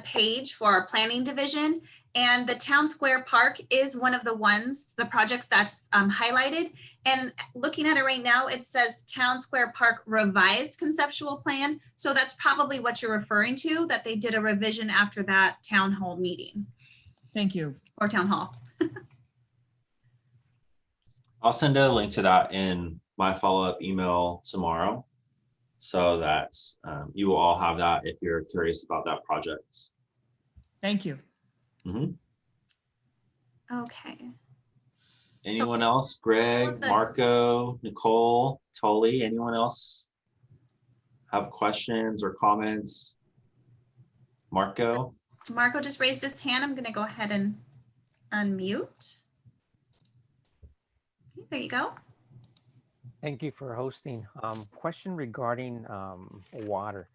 page for our planning division, and the Town Square Park is one of the projects that's highlighted. And looking at it right now, it says Town Square Park revised conceptual plan. So that's probably what you're referring to, that they did a revision after that town hall meeting. Thank you. Or town hall. I'll send a link to that in my follow-up email tomorrow, so that you will all have that if you're curious about that project. Thank you. Okay. Anyone else? Greg, Marco, Nicole, Tully, anyone else have questions or comments? Marco? Marco just raised his hand. I'm going to go ahead and unmute. Okay, there you go. Thank you for hosting. Question regarding water.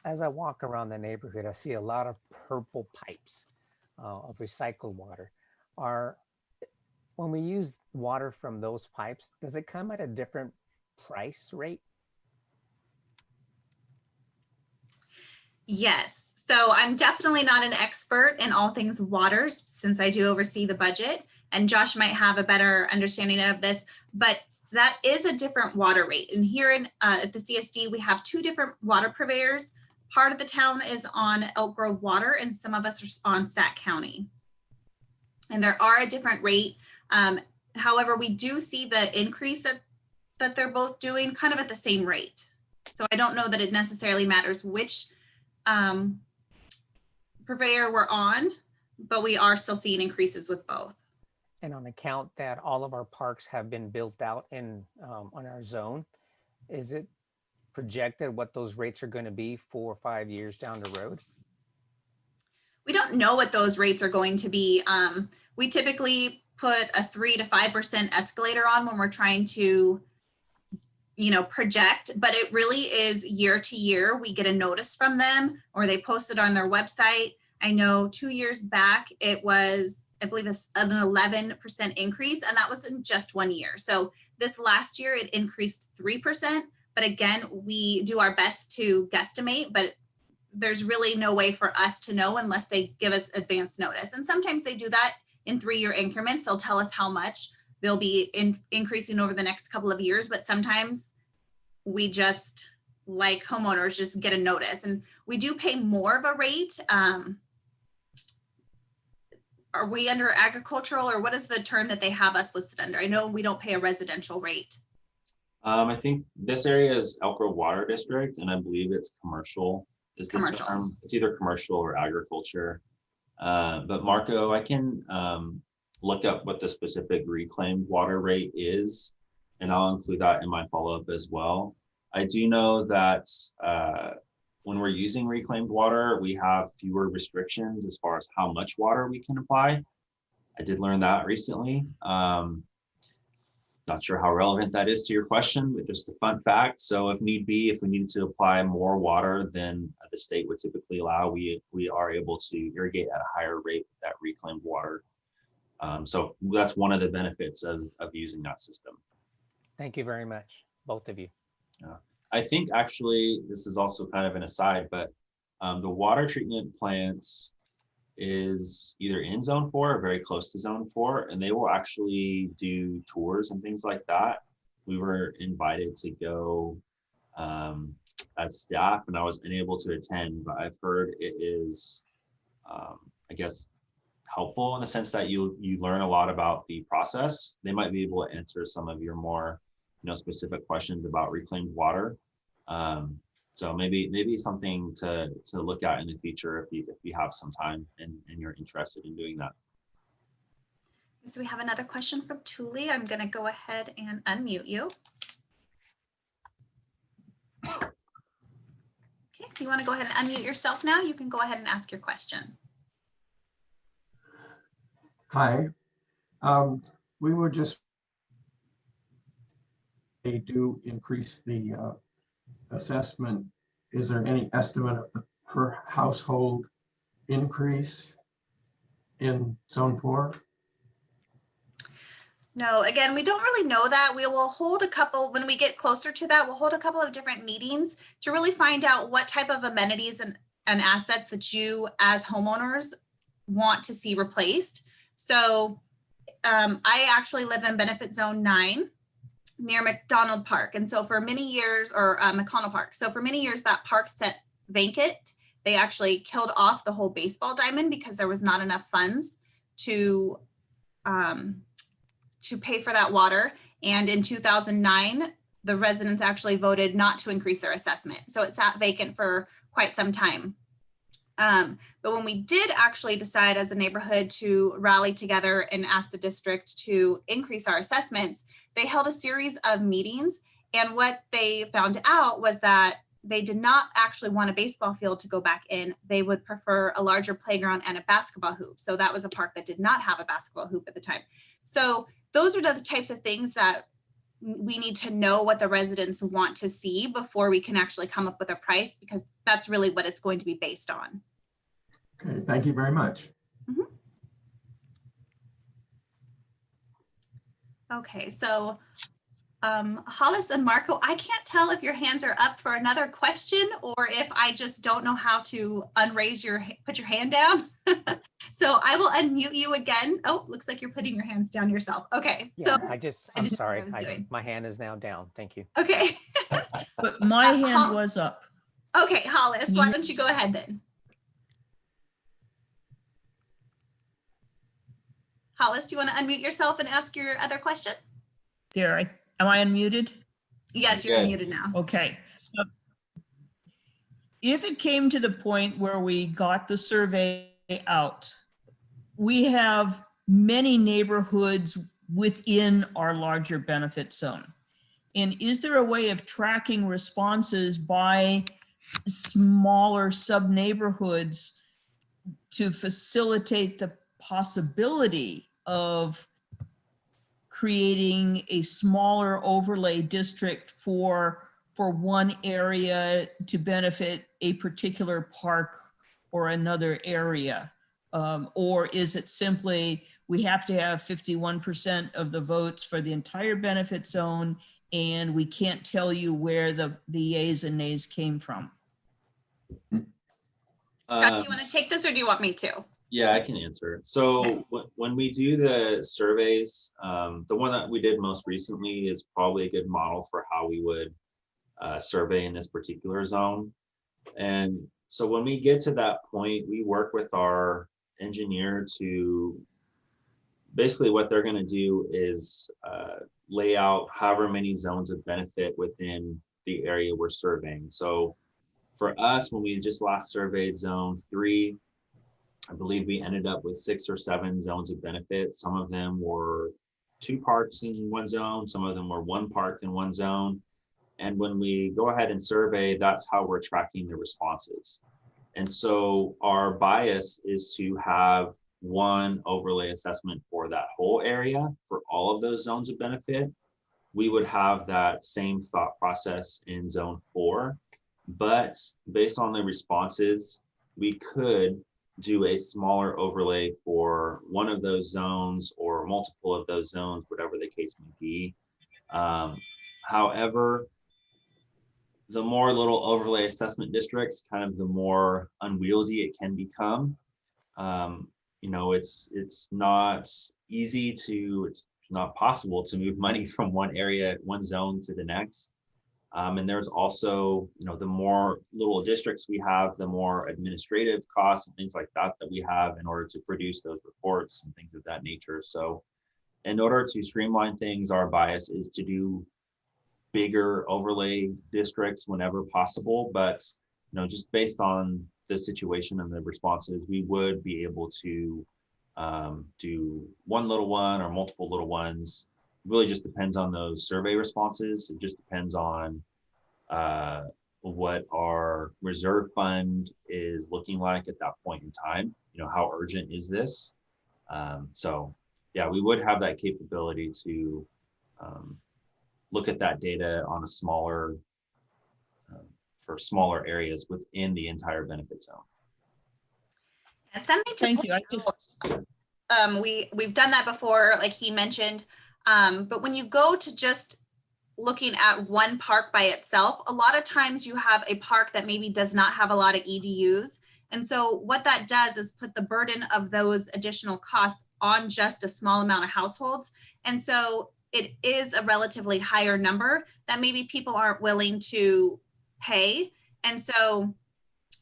As I walk around the neighborhood, I see a lot of purple pipes of recycled water. When we use water from those pipes, does it come at a different price rate? Yes. So I'm definitely not an expert in all things water, since I do oversee the budget, and Josh might have a better understanding of this, but that is a different water rate. And here at the CSD, we have 2 different water purveyors. Part of the town is on Elk Grove Water, and some of us are on Sac County. And there are a different rate. However, we do see the increase that they're both doing kind of at the same rate. So I don't know that it necessarily matters which purveyor we're on, but we are still seeing increases with both. And on account that all of our parks have been built out on our zone, is it projected what those rates are going to be 4 or 5 years down the road? We don't know what those rates are going to be. We typically put a 3 to 5% escalator on when we're trying to, project, but it really is year to year. We get a notice from them, or they post it on their website. I know 2 years back, it was, I believe it's an 11% increase, and that was in just 1 year. So this last year it increased 3%. But again, we do our best to guesstimate, but there's really no way for us to know unless they give us advance notice. And sometimes they do that in 3-year increments. They'll tell us how much they'll be increasing over the next couple of years, but sometimes we just, like homeowners, just get a notice, and we do pay more of a rate. Are we under agricultural, or what is the term that they have us listed under? I know we don't pay a residential rate. I think this area is Elk Grove Water District, and I believe it's commercial. Is the Commercial. term. It's either commercial or agriculture. But Marco, I can look up what the specific reclaimed water rate is, and I'll include that in my follow-up as well. I do know that when we're using reclaimed water, we have fewer restrictions as far as how much water we can apply. I did learn that recently. Not sure how relevant that is to your question, but just a fun fact. So if need be, if we needed to apply more water than the state would typically allow, we are able to irrigate at a higher rate with that reclaimed water. So that's one of the benefits of using that system. Thank you very much, both of you. I think actually, this is also kind of an aside, but the water treatment plants is either in zone 4 or very close to zone 4, and they will actually do tours and things like that. We were invited to go as staff, and I was unable to attend, but I've heard it is, I guess, helpful in the sense that you learn a lot about the process. They might be able to answer some of your more specific questions about reclaimed water. So maybe something to look at in the future if you have some time and you're interested in doing that. So we have another question from Thule. I'm going to go ahead and unmute you. Okay, if you want to go ahead and unmute yourself now, you can go ahead and ask your question. Hi, we were just, they do increase the assessment. Is there any estimate of the per household increase in zone 4? No, again, we don't really know that. We will hold a couple, when we get closer to that, we'll hold a couple of different meetings to really find out what type of amenities and assets that you as homeowners want to see replaced. So I actually live in benefit zone 9 near McDonald Park. And so for many years, or McConnell Park. So for many years that park sat vacant. They actually killed off the whole baseball diamond because there was not enough funds to pay for that water. And in 2009, the residents actually voted not to increase their assessment. So it sat vacant for quite some time. But when we did actually decide as a neighborhood to rally together and ask the district to increase our assessments, they held a series of meetings. And what they found out was that they did not actually want a baseball field to go back in. They would prefer a larger playground and a basketball hoop. So that was a park that did not have a basketball hoop at the time. So those are the types of things that we need to know what the residents want to see before we can actually come up with a price, because that's really what it's going to be based on. Okay, thank you very much. Mm-hmm. Okay, so Hollis and Marco, I can't tell if your hands are up for another question or if I just don't know how to put your hand down. So I will unmute you again. Oh, looks like you're putting your hands down yourself. Okay. Yeah, so I'm sorry. My hand is now down. Thank you. Okay. But my hand was up. Okay, Hollis, why don't you go ahead then? Hollis, do you want to unmute yourself and ask your other question? There, am I unmuted? Yes, you're muted now. Okay. If it came to the point where we got the survey out, we have many neighborhoods within our larger benefit zone. And is there a way of tracking responses by smaller sub-neighborhoods to facilitate the possibility of creating a smaller overlay district for one area to benefit a particular park or another area? Or is it simply, we have to have 51% of the votes for the entire benefit zone, and we can't tell you where the yeas and nays came from? Josh, you want to take this or do you want me to? Yeah, I can answer. So when we do the surveys, the one that we did most recently is probably a good model for how we would survey in this particular zone. And so when we get to that point, we work with our engineer to basically what they're going to do is lay out however many zones of benefit within the area we're surveying. So for us, when we just last surveyed zone 3, I believe we ended up with 6 or 7 zones of benefit. Some of them were 2 parks in one zone. Some of them were 1 park in one zone. And when we go ahead and survey, that's how we're tracking the responses. And so our bias is to have one overlay assessment for that whole area for all of those zones of benefit. We would have that same thought process in zone 4, but based on the responses, we could do a smaller overlay for one of those zones or multiple of those zones, whatever the case may be. However, the more little overlay assessment districts, kind of the more unwieldy it can become. You know, it's not easy to, it's not possible to move money from one area, one zone to the next. And there's also, you know, the more little districts we have, the more administrative costs and things like that that we have in order to produce those reports and things of that nature. So in order to streamline things, our bias is to do bigger overlay districts whenever possible, but you know, just based on the situation and the responses, we would be able to do one little one or multiple little ones. It really just depends on those survey responses. It just depends on what our reserve fund is looking like at that point in time. You know, how urgent is this? So yeah, we would have that capability to look at that data on a smaller, for smaller areas within the entire benefit zone. And something to Thank you. I point out, we've done that before, like he mentioned, but when you go to just looking at one park by itself, a lot of times you have a park that maybe does not have a lot of EDUs. And so what that does is put the burden of those additional costs on just a small amount of households. And so it is a relatively higher number that maybe people aren't willing to pay. And so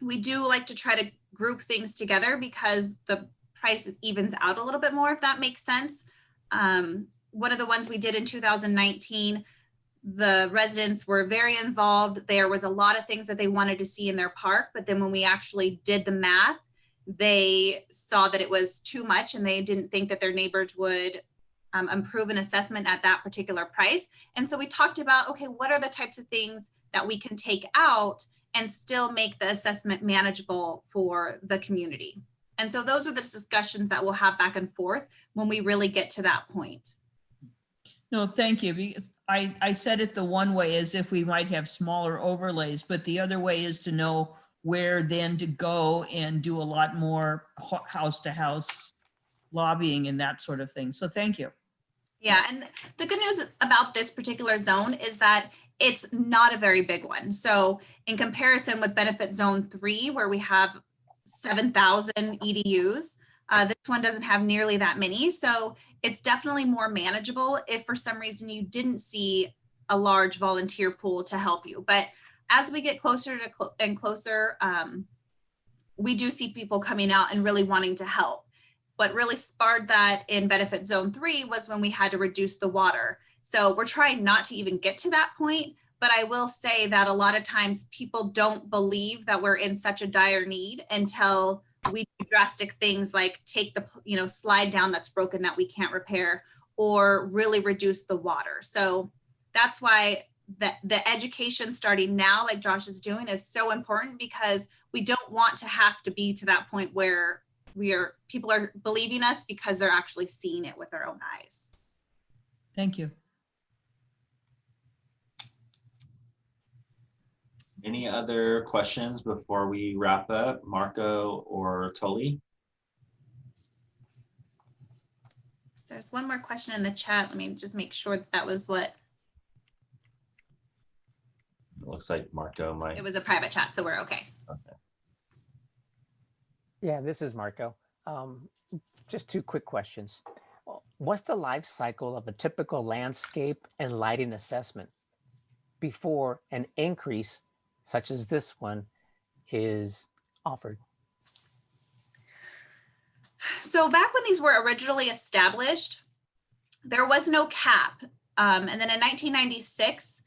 we do like to try to group things together because the price evens out a little bit more, if that makes sense. One of the ones we did in 2019, the residents were very involved. There was a lot of things that they wanted to see in their park, but then when we actually did the math, they saw that it was too much and they didn't think that their neighbors would improve an assessment at that particular price. And so we talked about, okay, what are the types of things that we can take out and still make the assessment manageable for the community? And so those are the discussions that we'll have back and forth when we really get to that point. No, thank you. Because I said it the one way as if we might have smaller overlays, but the other way is to know where then to go and do a lot more house to house lobbying and that sort of thing. So thank you. Yeah, and the good news about this particular zone is that it's not a very big one. So in comparison with benefit zone 3, where we have 7,000 EDUs, this one doesn't have nearly that many. So it's definitely more manageable if for some reason you didn't see a large volunteer pool to help you. But as we get closer to closer, we do see people coming out and really wanting to help. What really sparred that in benefit zone 3 was when we had to reduce the water. So we're trying not to even get to that point, but I will say that a lot of times people don't believe that we're in such a dire need until we do drastic things like take the, you know, slide down that's broken that we can't repair, or really reduce the water. So that's why the education starting now, like Josh is doing, is so important, because we don't want to have to be to that point where people are believing us because they're actually seeing it with their own eyes. Thank you. Any other questions before we wrap up, Marco or Toli? There's one more question in the chat. Let me just make sure that was what. It looks like Marco might. It was a private chat, so we're okay. Okay. Yeah, this is Marco. Just 2 quick questions. What's the life cycle of a typical landscape and lighting assessment before an increase such as this one is offered? So back when these were originally established, there was no cap. And then in 1996,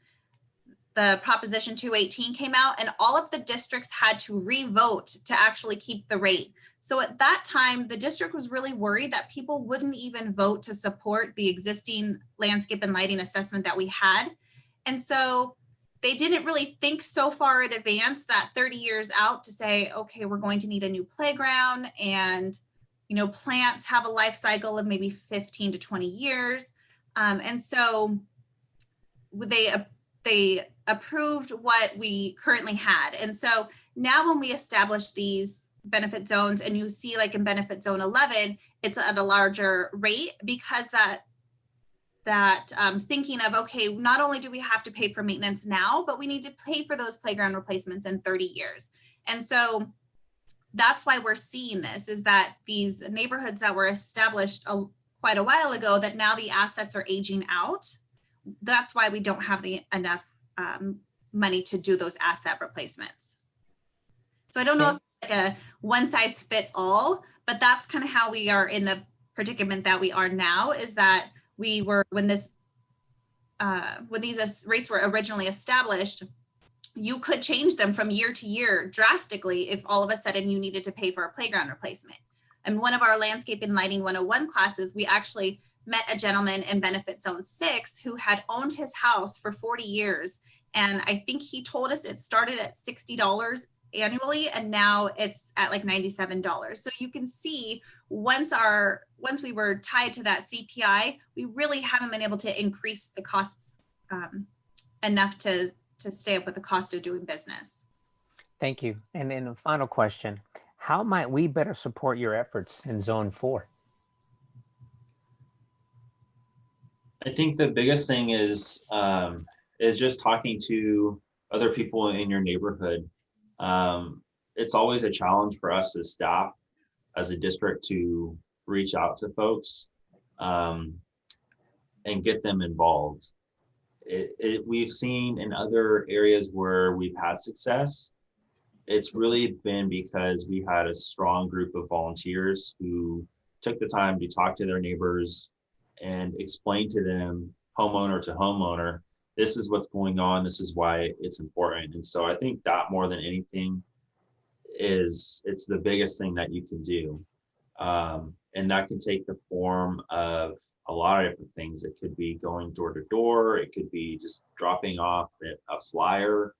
the Proposition 218 came out, and all of the districts had to re-vote to actually keep the rate. So at that time, the district was really worried that people wouldn't even vote to support the existing landscape and lighting assessment that we had. And so they didn't really think so far in advance, that 30 years out, to say, okay, we're going to need a new playground, and plants have a life cycle of maybe 15 to 20 years. And so they approved what we currently had. And so now when we establish these benefit zones, and you see like in benefit zone 11, it's at a larger rate, because that thinking of, okay, not only do we have to pay for maintenance now, but we need to pay for those playground replacements in 30 years. And so that's why we're seeing this, is that these neighborhoods that were established quite a while ago, that now the assets are aging out. That's why we don't have enough money to do those asset replacements. So I don't know if it's like a one size fit all, but that's kind of how we are in the predicament that we are now, is that we were, when these rates were originally established, you could change them from year to year drastically if all of a sudden you needed to pay for a playground replacement. And one of our landscape and lighting 101 classes, we actually met a gentleman in benefit zone 6 who had owned his house for 40 years. And I think he told us it started at $60 annually, and now it's at like $97. So you can see once we were tied to that CPI, we really haven't been able to increase the costs enough to stay up with the cost of doing business. Thank you. And then the final question, how might we better support your efforts in Zone 4? I think the biggest thing is just talking to other people in your neighborhood. It's always a challenge for us as staff, as a district, to reach out to folks and get them involved. We've seen in other areas where we've had success, it's really been because we had a strong group of volunteers who took the time to talk to their neighbors and explain to them, homeowner to homeowner, this is what's going on, this is why it's important. And so I think that more than anything it's the biggest thing that you can do. And that can take the form of a lot of different things. It could be going door to door. It could be just dropping off a flyer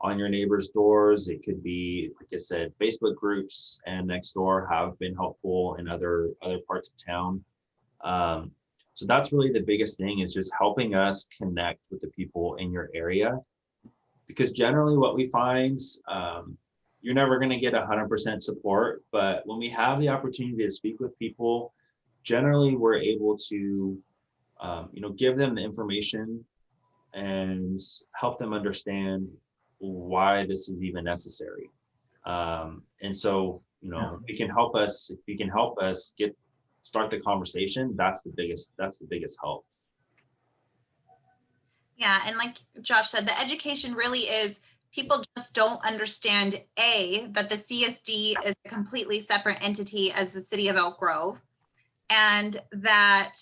on your neighbor's doors. It could be, like I said, Facebook groups and Nextdoor have been helpful in other parts of town. So that's really the biggest thing, is just helping us connect with the people in your area. Because generally what we find, you're never going to get 100% support, but when we have the opportunity to speak with people, generally we're able to, give them the information and help them understand why this is even necessary. And so, if you can help us start the conversation, that's the biggest help. Yeah, and like Josh said, the education really is, people just don't understand, that the CSD is a completely separate entity as the city of Elk Grove, and that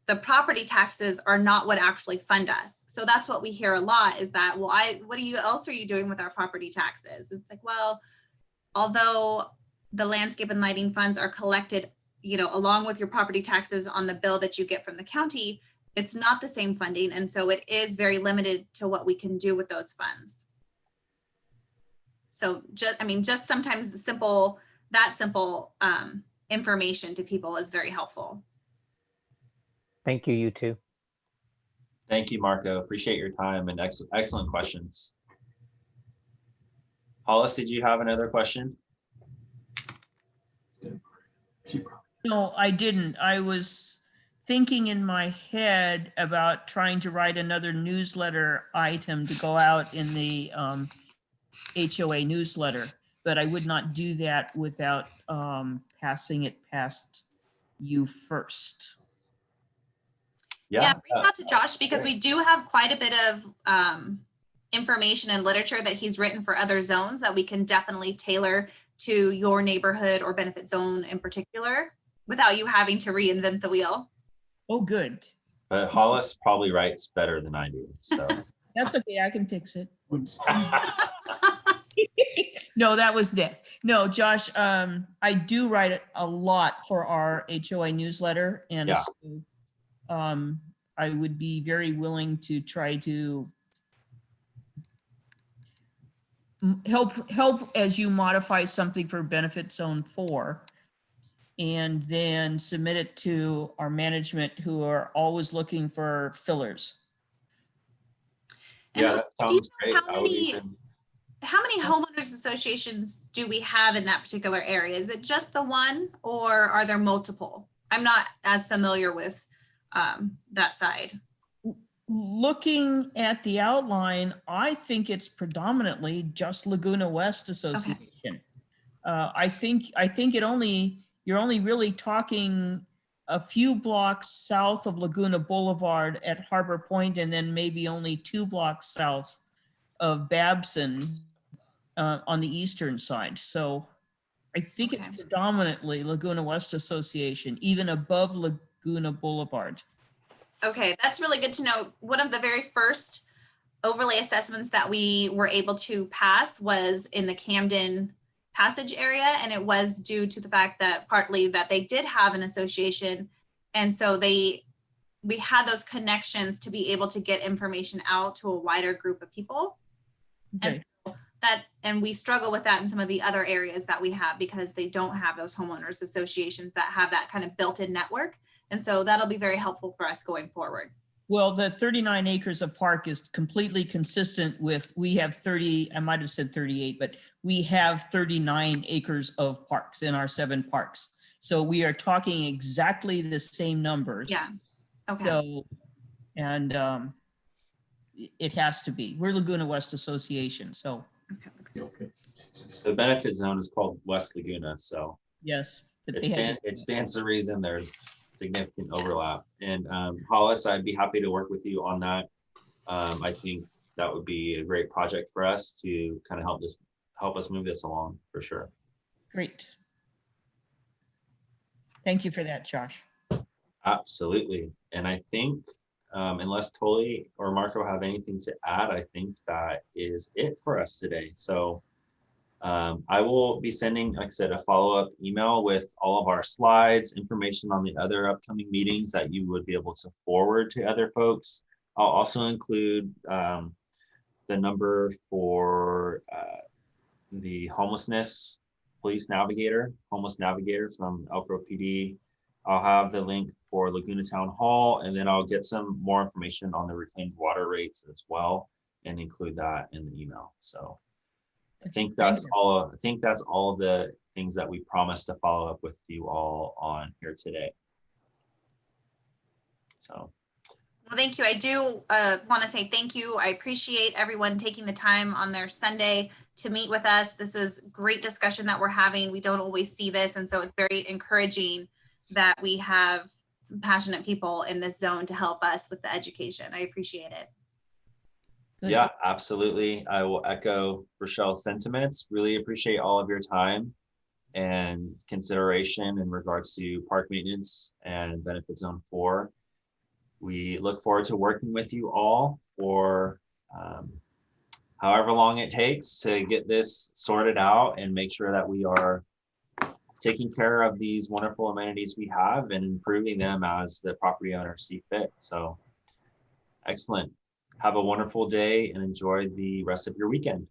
the property taxes are not what actually fund us. So that's what we hear a lot, is that, well, what else are you doing with our property taxes? It's like, well, although the landscape and lighting funds are collected, along with your property taxes on the bill that you get from the county, it's not the same funding. And so it is very limited to what we can do with those funds. So just sometimes that simple information to people is very helpful. Thank you, you too. Thank you, Marco. Appreciate your time and excellent questions. Hollis, did you have another question? No, I didn't. I was thinking in my head about trying to write another newsletter item to go out in the HOA newsletter, but I would not do that without passing it past you first. Yeah, reach out to Josh, because we do have quite a bit of information and literature that he's written for other zones that we can definitely tailor to your neighborhood or benefit zone in particular, without you having to reinvent the wheel. Oh, good. But Hollis probably writes better than I do, so. That's okay, I can fix it. No, that was this. No, Josh, I do write a lot for our HOA newsletter, and Yeah. So, I would be very willing to try to help as you modify something for benefit zone 4, and then submit it to our management, who are always looking for fillers. And Yeah, that do you sounds know great. how I would many- even, How many homeowners associations do we have in that particular area? Is it just the one, or are there multiple? I'm not as familiar with that side. Looking at the outline, I think it's predominantly just Laguna West Association. I think you're only really talking a few blocks south of Laguna Boulevard at Harbor Point, and then maybe only 2 blocks south of Babson on the eastern side. So I think it's Okay. predominantly Laguna West Association, even above Laguna Boulevard. Okay, that's really good to know. One of the very first overlay assessments that we were able to pass was in the Camden Passage area, and it was due to the fact that partly that they did have an association, and so we had those connections to be able to get information out to a wider group of people. Okay. And we struggle with that in some of the other areas that we have, because they don't have those homeowners associations that have that kind of built-in network. And so that'll be very helpful for us going forward. Well, the 39 acres of park is completely consistent with, we have 30, I might have said 38, but we have 39 acres of parks in our 7 parks. So we are talking exactly the same numbers. Yeah. Okay. So, and it has to be. We're Laguna West Association, so Okay. the benefit zone is called West Laguna, so yes. But it they had- stands to reason there's significant overlap. And Hollis, I'd be happy to work with you on that. I think that would be a great project for us to kind of help us move this along for sure. Great. Thank you for that, Josh. Absolutely. And I think unless Toli or Marco have anything to add, I think that is it for us today. So I will be sending, like I said, a follow-up email with all of our slides, information on the other upcoming meetings that you would be able to forward to other folks. I'll also include the number for the homeless navigator from Elk Grove PD. I'll have the link for Laguna Town Hall, and then I'll get some more information on the reclaimed water rates as well and include that in the email. So I think that's all. I think that's all the things that we promised to follow up with you all on here today. So. Well, thank you. I do want to say thank you. I appreciate everyone taking the time on their Sunday to meet with us. This is great discussion that we're having. We don't always see this, and so it's very encouraging that we have some passionate people in this zone to help us with the education. I appreciate it. Good. Yeah, absolutely. I will echo Rochelle's sentiments. Really appreciate all of your time and consideration in regards to park maintenance and benefit zone 4. We look forward to working with you all for however long it takes to get this sorted out and make sure that we are taking care of these wonderful amenities we have and improving them as the property owners see fit. So excellent. Have a wonderful day and enjoy the rest of your weekend.